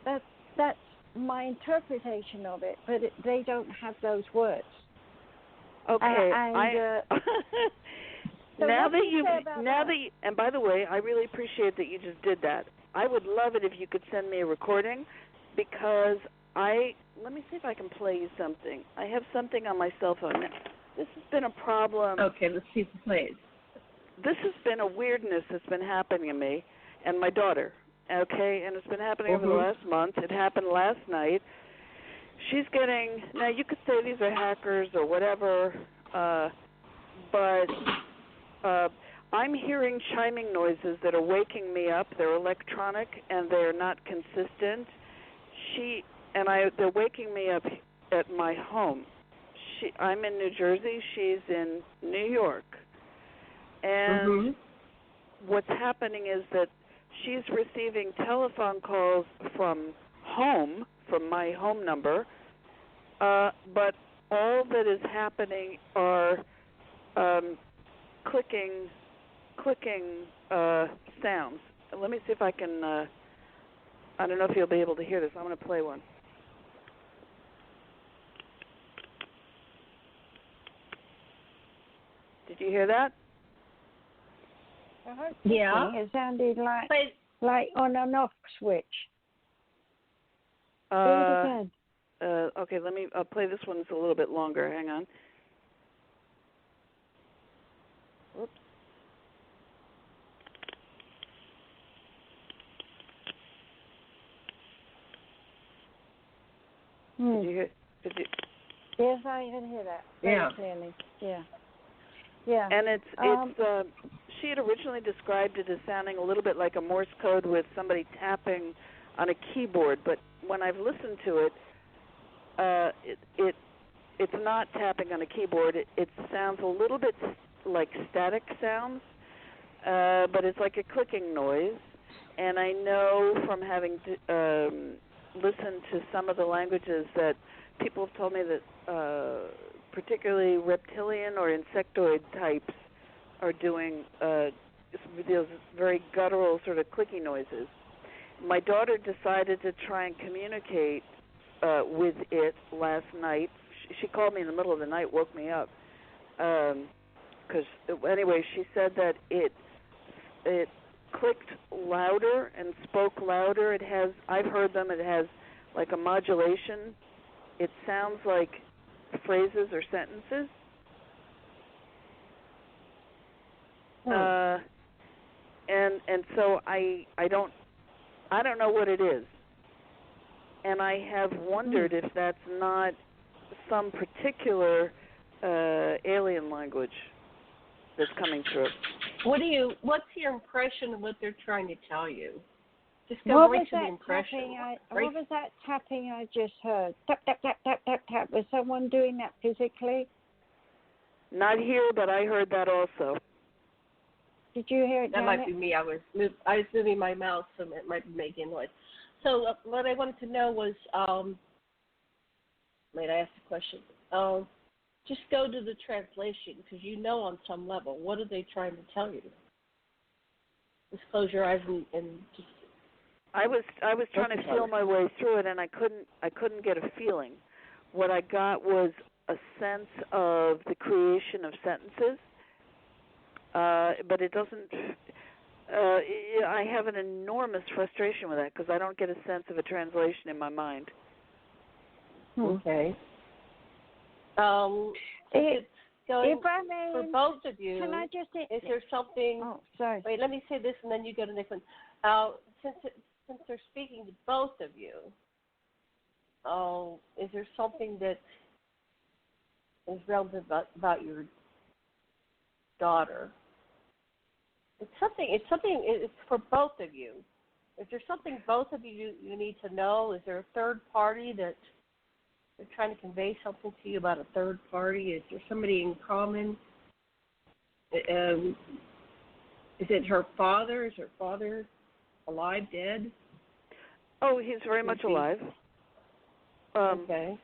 That's my interpretation of it, but they don't have those words. Okay. So and by the way, I really appreciate that you just did that. I would love it if you could send me a recording, because let me see if I can play you something. I have something on my cell phone. Now, this has been a problem. Okay, let's see if it plays. This has been a weirdness that's been happening to me and my daughter, okay? And it's been happening over the last month. It happened last night. She's getting, now you could say these are hackers or whatever, but I'm hearing chiming noises that are waking me up. They're electronic and they're not consistent. They're waking me up at my home. I'm in New Jersey. She's in New York. And what's happening is that she's receiving telephone calls from home, from my home number, but all that is happening are clicking sounds. Let me see if I can, I don't know if you'll be able to hear this. I'm going to play one. Did you hear that? Yeah. It sounded like on and off switch. Do it again. Okay, I'll play this one. It's a little bit longer. Hang on. Whoops. Did you hear? Yes, I can hear that very clearly. Yeah. Yeah. And it's she had originally described it as sounding a little bit like a Morse code with somebody tapping on a keyboard, but when I've listened to it, it's not tapping on a keyboard. It sounds a little bit like static sounds, but it's like a clicking noise. And I know from having listened to some of the languages that people have told me that particularly reptilian or insectoid types are doing those very guttural sort of clicky noises. My daughter decided to try and communicate with it last night. She called me in the middle of the night, woke me up. Because anyway, she said that it clicked louder and spoke louder. It has, I've heard them, it has like a modulation. It sounds like phrases or sentences. And so I don't know what it is. And I have wondered if that's not some particular alien language that's coming through. What's your impression of what they're trying to tell you? Just go right to the impression. What was that tapping I just heard? Tap, tap, tap, tap, tap, tap. Was someone doing that physically? Not here, but I heard that also. Did you hear it? That might be me. I was moving my mouth, so it might be making noise. So what I wanted to know was, wait, I asked a question. Just go to the translation, because you know on some level, what are they trying to tell you? Just close your eyes and just. I was trying to feel my way through it, and I couldn't get a feeling. What I got was a sense of the creation of sentences, but it doesn't. I have an enormous frustration with that because I don't get a sense of a translation in my mind. Okay. It's going for both of you. Can I just? Is there something? Oh, sorry. Wait, let me say this, and then you go to the next one. Since they're speaking to both of you, is there something that is relevant about your daughter? It's for both of you. Is there something both of you need to know? Is there a third party that they're trying to convey something to you about a third party? Is there somebody in common? Is it her father? Is her father alive, dead? Oh, he's very much alive. Okay.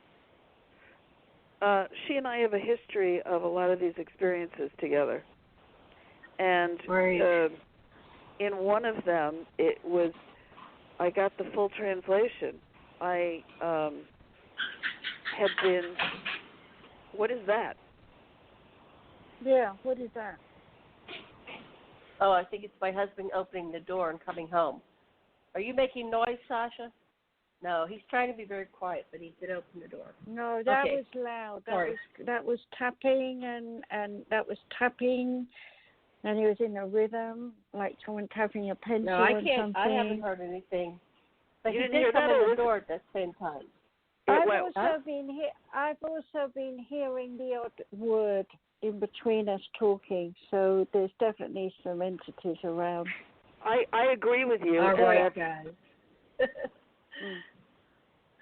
She and I have a history of a lot of these experiences together. And in one of them, I got the full translation. I had been, what is that? Yeah, what is that? Oh, I think it's my husband opening the door and coming home. Are you making noise, Sasha? No, he's trying to be very quiet, but he did open the door. No, that was loud. That was tapping and that was tapping, and he was in a rhythm, like someone tapping a pencil. No, I can't. Something. I haven't heard anything. But you he didn't hear did come that, in the door at the same time. I've also been hearing the odd word in between us talking, so there's definitely some entities around. I agree with you. All right, guys.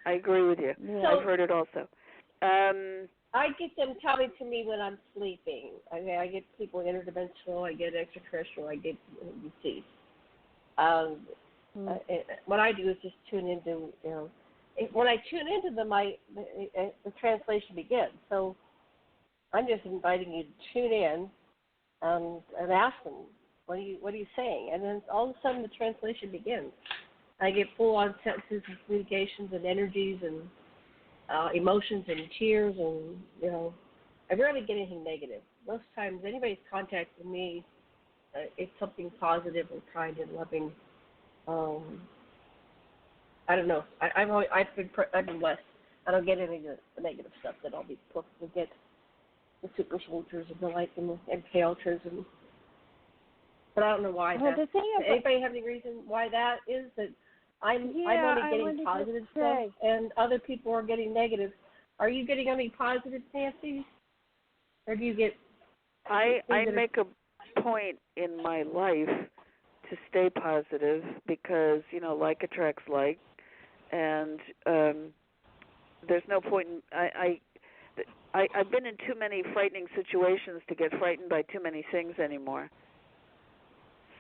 I agree with you. Yeah. I've heard it also. I get them coming to me when I'm sleeping. I get people interdimensional. I get extraterrestrial. I get deceased. What I do is just tune into, when I tune into them, the translation begins. So I'm just inviting you to tune in and ask them, what are you saying? And then all of a sudden the translation begins. I get full-on sentences and communications and energies and emotions and tears and, I rarely get anything negative. Most times anybody's contacting me, it's something positive and kind and loving. I don't know. I've been blessed. I don't get any of the negative stuff that all these people get. The super soldiers and the like and MK Ultras but I don't know why that. Anybody have any reason why that is? That I'm only getting positive stuff and other people are getting negative. Are you getting any positive, Nancy? Or do you get? I make a point in my life to stay positive because like attracts like, and there's no point in I've been in too many frightening situations to get frightened by too many things anymore.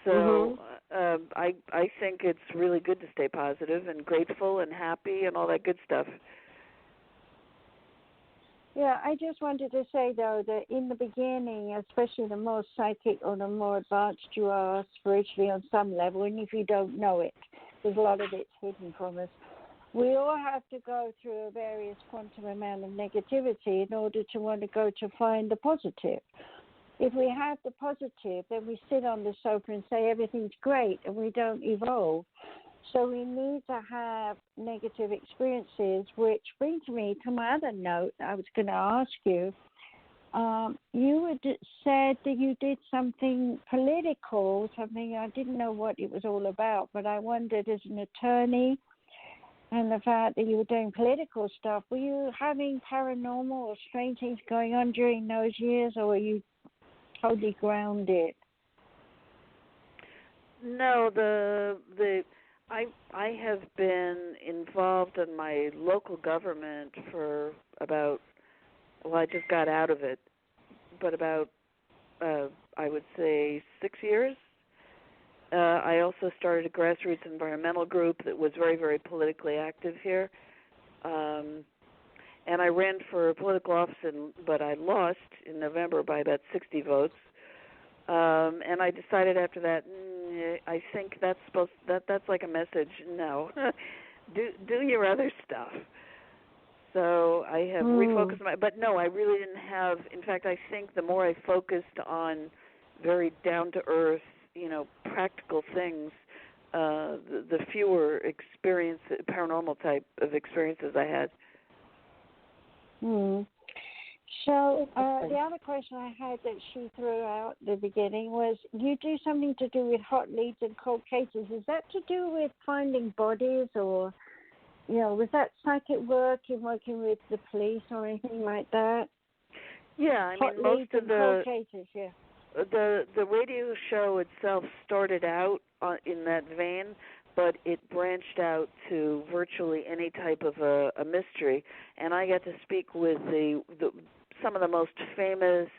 So I think it's really good to stay positive and grateful and happy and all that good stuff. Yeah, I just wanted to say, though, that in the beginning, especially the more psychic or the more advanced you are spiritually on some level, and if you don't know it, because a lot of it's hidden from us, we all have to go through a various quantum amount of negativity in order to want to go to find the positive. If we have the positive, then we sit on the sofa and say everything's great, and we don't evolve. So we need to have negative experiences, which brings me to my other note. I was going to ask you. You had said that you did something political, something I didn't know what it was all about, but I wondered, as an attorney, and the fact that you were doing political stuff, were you having paranormal or strange things going on during those years, or were you totally grounded? No, I have been involved in my local government for about, well, I just got out of it, but about I would say 6 years. I also started a grassroots environmental group that was very, very politically active here. And I ran for political office, but I lost in November by about 60 votes. And I decided after that, I think that's like a message. No, do your other stuff. So I have refocused but no, I really didn't have. In fact, I think the more I focused on very down to earth, practical things, the fewer paranormal type of experiences I had. So the other question I had that she threw out at the beginning was, you do something to do with hot leads and cold cases. Is that to do with finding bodies, or, was that psychic work in working with the police or anything like that? Yeah, I hot mean, most of cold cases, yeah. The radio show itself started out in that vein, but it branched out to virtually any type of a mystery, and I got to speak with some of the most famous,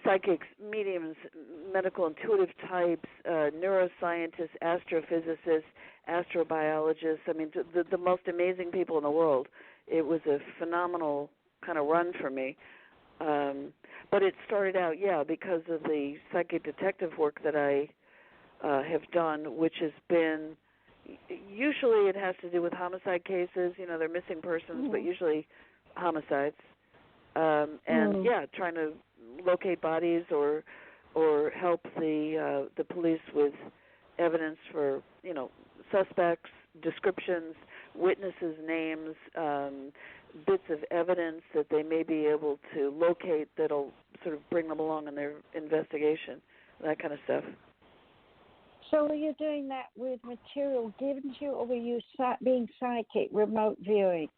psychics, mediums, medical intuitive types, neuroscientists, astrophysicists, astrobiologists. I mean, the most amazing people in the world. It was a phenomenal kind of run for me. But it started out, because of the psychic detective work that I have done, which has been, usually it has to do with homicide cases. They're missing persons, but usually homicides. Trying to locate bodies or help the police with evidence for, suspects, descriptions, witnesses' names, bits of evidence that they may be able to locate that'll sort of bring them along in their investigation, that kind of stuff. So were you doing that with material given to you, or were you being psychic, remote viewing?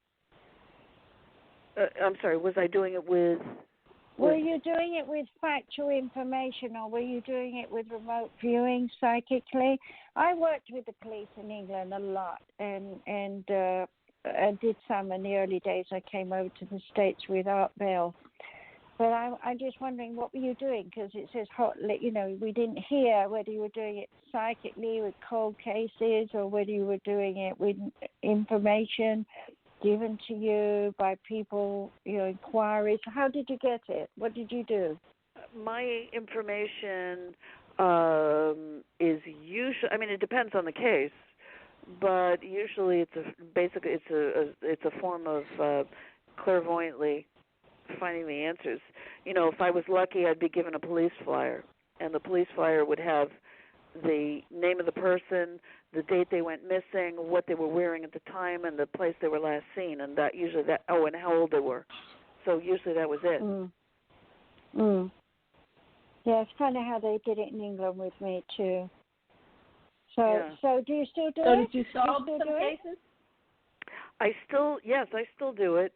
I'm sorry, was I doing it with... Were you doing it with factual information, or were you doing it with remote viewing psychically? I worked with the police in England a lot, and I did some in the early days. I came over to the States with Art Bell. But I'm just wondering, what were you doing? Because it says we didn't hear whether you were doing it psychically with cold cases, or whether you were doing it with information given to you by people, inquiries. How did you get it? What did you do? My information is usually, it depends on the case, but usually it's a form of clairvoyantly finding the answers. If I was lucky, I'd be given a police flyer, and the police flyer would have the name of the person, the date they went missing, what they were wearing at the time, and the place they were last seen, and and how old they were. So usually that was it. Yeah, it's kind of how they did it in England with me too. So do you still do it? So did you solve some cases? I still do it.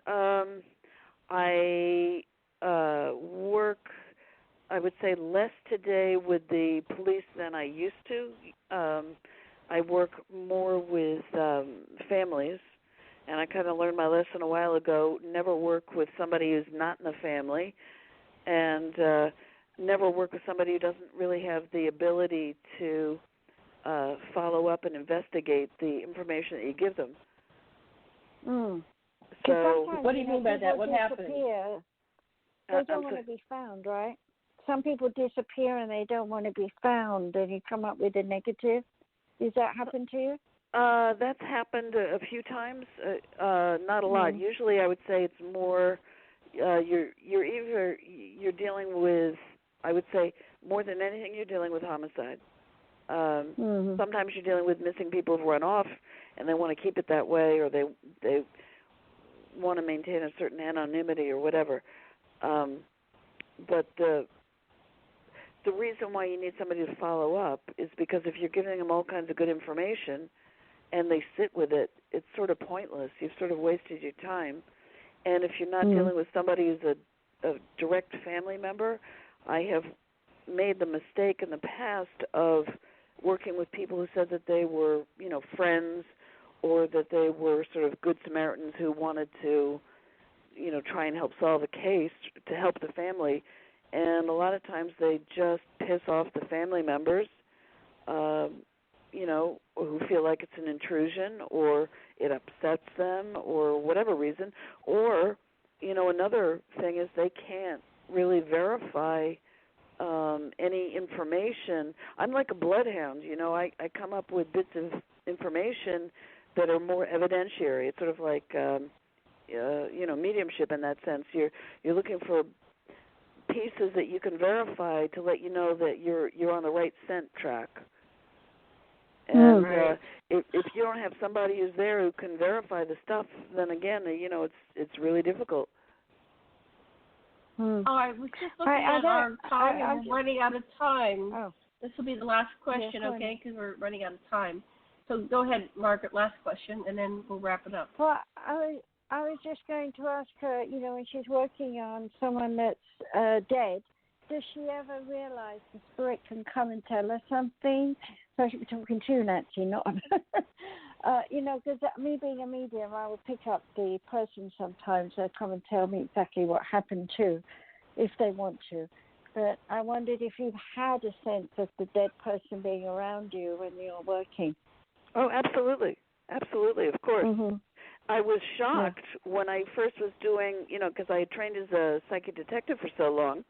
I work, I would say, less today with the police than I used to. I work more with families, and I kind of learned my lesson a while ago. Never work with somebody who's not in the family, and never work with somebody who doesn't really have the ability to follow up and investigate the information that you give them. So, what do you mean by that? What happens? They don't want to be found, right? Some people disappear and they don't want to be found, and you come up with a negative. Does that happen to you? That's happened a few times, not a lot. Usually, I would say it's more you're dealing with, I would say, more than anything, you're dealing with homicide. Sometimes you're dealing with missing people who've run off, and they want to keep it that way, or they want to maintain a certain anonymity or whatever. But the reason why you need somebody to follow up is because if you're giving them all kinds of good information and they sit with it, it's sort of pointless. You've sort of wasted your time. And if you're not dealing with somebody who's a direct family member, I have made the mistake in the past of working with people who said that they were, friends, or that they were sort of good Samaritans who wanted to, try and help solve a case to help the family. And a lot of times they just piss off the family members, who feel like it's an intrusion or it upsets them or whatever reason. Or, another thing is they can't really verify any information. I'm like a bloodhound, I come up with bits of information that are more evidentiary. It's sort of like, mediumship in that sense. You're looking for pieces that you can verify to let you know that you're on the right scent track. And if you don't have somebody who's there who can verify the stuff, then again, it's really difficult. All right, we're just looking at our time, and we're running out of time. Oh. This will be the last question, okay, because we're running out of time. So go ahead, Margaret, last question, and then we'll wrap it up. Well, I was just going to ask her, when she's working on someone that's dead, does she ever realize the spirit can come and tell her something? So I should be talking to you, Nancy, not because me being a medium, I will pick up the person sometimes. They'll come and tell me exactly what happened to, if they want to. But I wondered if you've had a sense of the dead person being around you when you're working. Oh, absolutely. Absolutely, of course. Mm-hmm. I was shocked when I first was doing, because I had trained as a psychic detective for so long,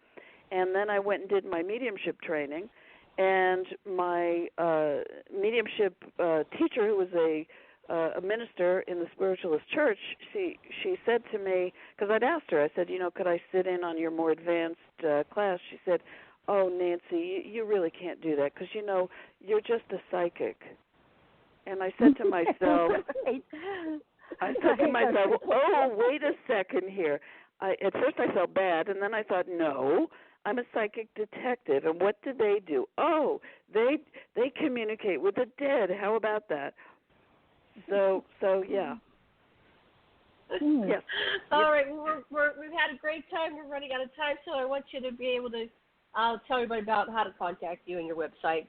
and then I went and did my mediumship training, and my mediumship teacher, who was a minister in the spiritualist church, she said to me, because I'd asked her, I said, could I sit in on your more advanced class? She said, oh, Nancy, you really can't do that because, you're just a psychic. And I said to myself, oh, wait a second here. At first I felt bad, and then I thought, no, I'm a psychic detective. And what do they do? Oh, they communicate with the dead. How about that? So yeah. Yes. All right. We've had a great time. We're running out of time, so I want you to be able to tell everybody about how to contact you and your websites.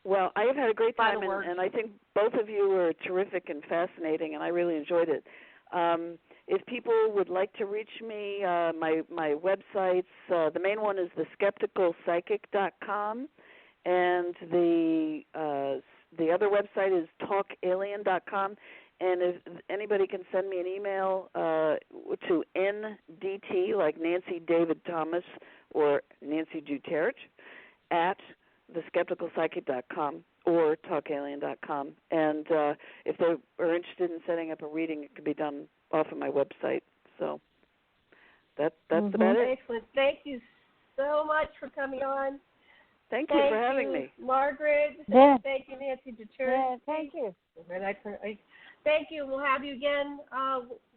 Well, I have had a great time, and I think both of you were terrific and fascinating, and I really enjoyed it. If people would like to reach me, my websites, the main one is theskepticalpsychic.com, and the other website is talkalien.com. And if anybody can send me an email to NDT, like Nancy David Thomas or Nancy Tertre, at theskepticalpsychic.com or talkalien.com. And if they are interested in setting up a reading, it can be done off of my website. So that's about it. Excellent. Thank you so much for coming on. Thank you for having me. Margaret. Yeah. Thank you, Nancy Tertre. Yeah, thank you. Thank you. We'll have you again.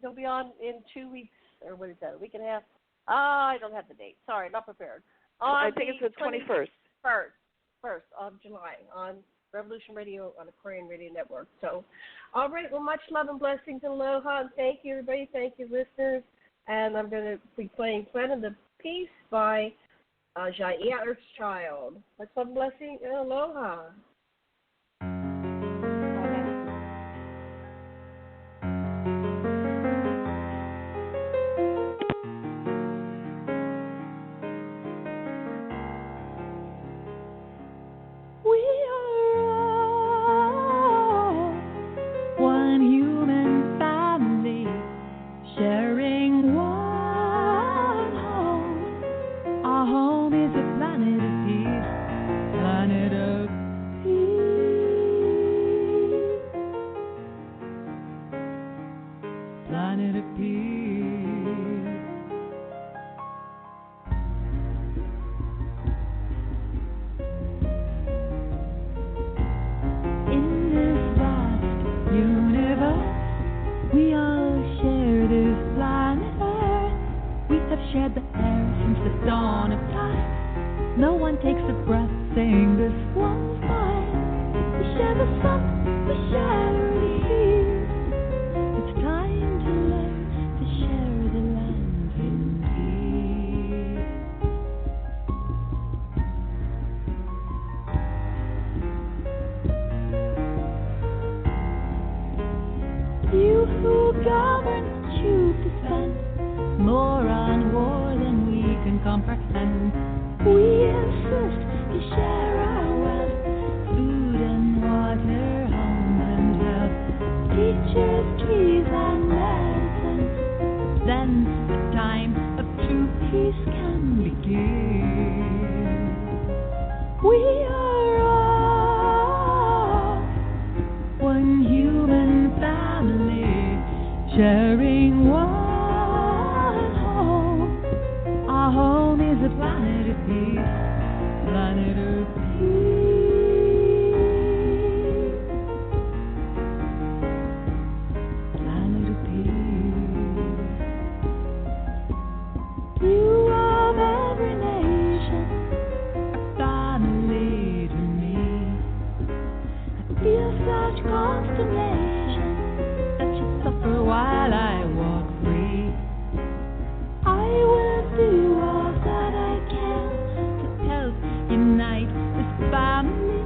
They'll be on in 2 weeks, or what is that, a week and a half? I don't have the date. Sorry, not prepared. I think it's the 21st. First of July on Revolution Radio on Aquarian Radio Network. So, all right. Well, much love and blessings and aloha. And thank you, everybody. Thank you, listeners. And I'm going to be playing Plan of the Peace by Jaiya Earthchild. Much love and blessings and aloha. Our home is a planet of peace, planet of peace, planet of peace. In this vast universe, we all share this planet Earth. We have shared the air since the dawn of time. No one takes a breath saying this one's mine. We share the sun, we share the sea. It's time to learn to share the land in peace. You who govern, choose to spend more on war than we can comprehend. We insist to share our wealth, food and water, homes and health, teachers, trees and medicine. Then the time of true peace can begin. We are all one human family, sharing one home. Our home is a planet of peace, planet of peace, planet of peace. You of every nation are family to me. I feel such consternation that you suffer while I walk free. I will do all that I can to help unite this family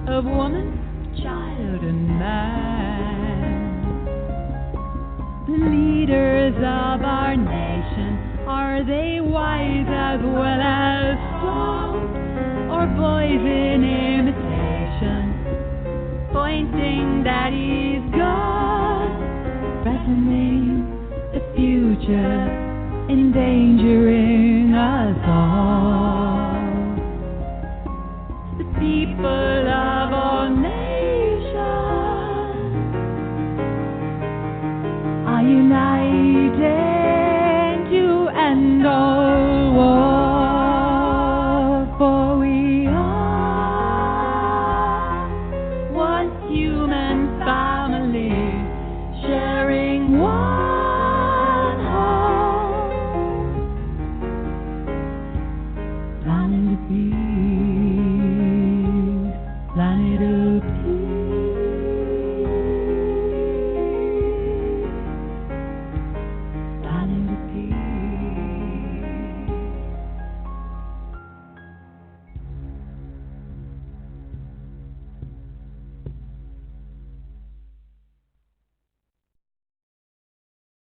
of woman, child, and man. The leaders of our nation, are they wise as well as strong, or boys in imitation, pointing that he's gone, threatening the future, endangering us all?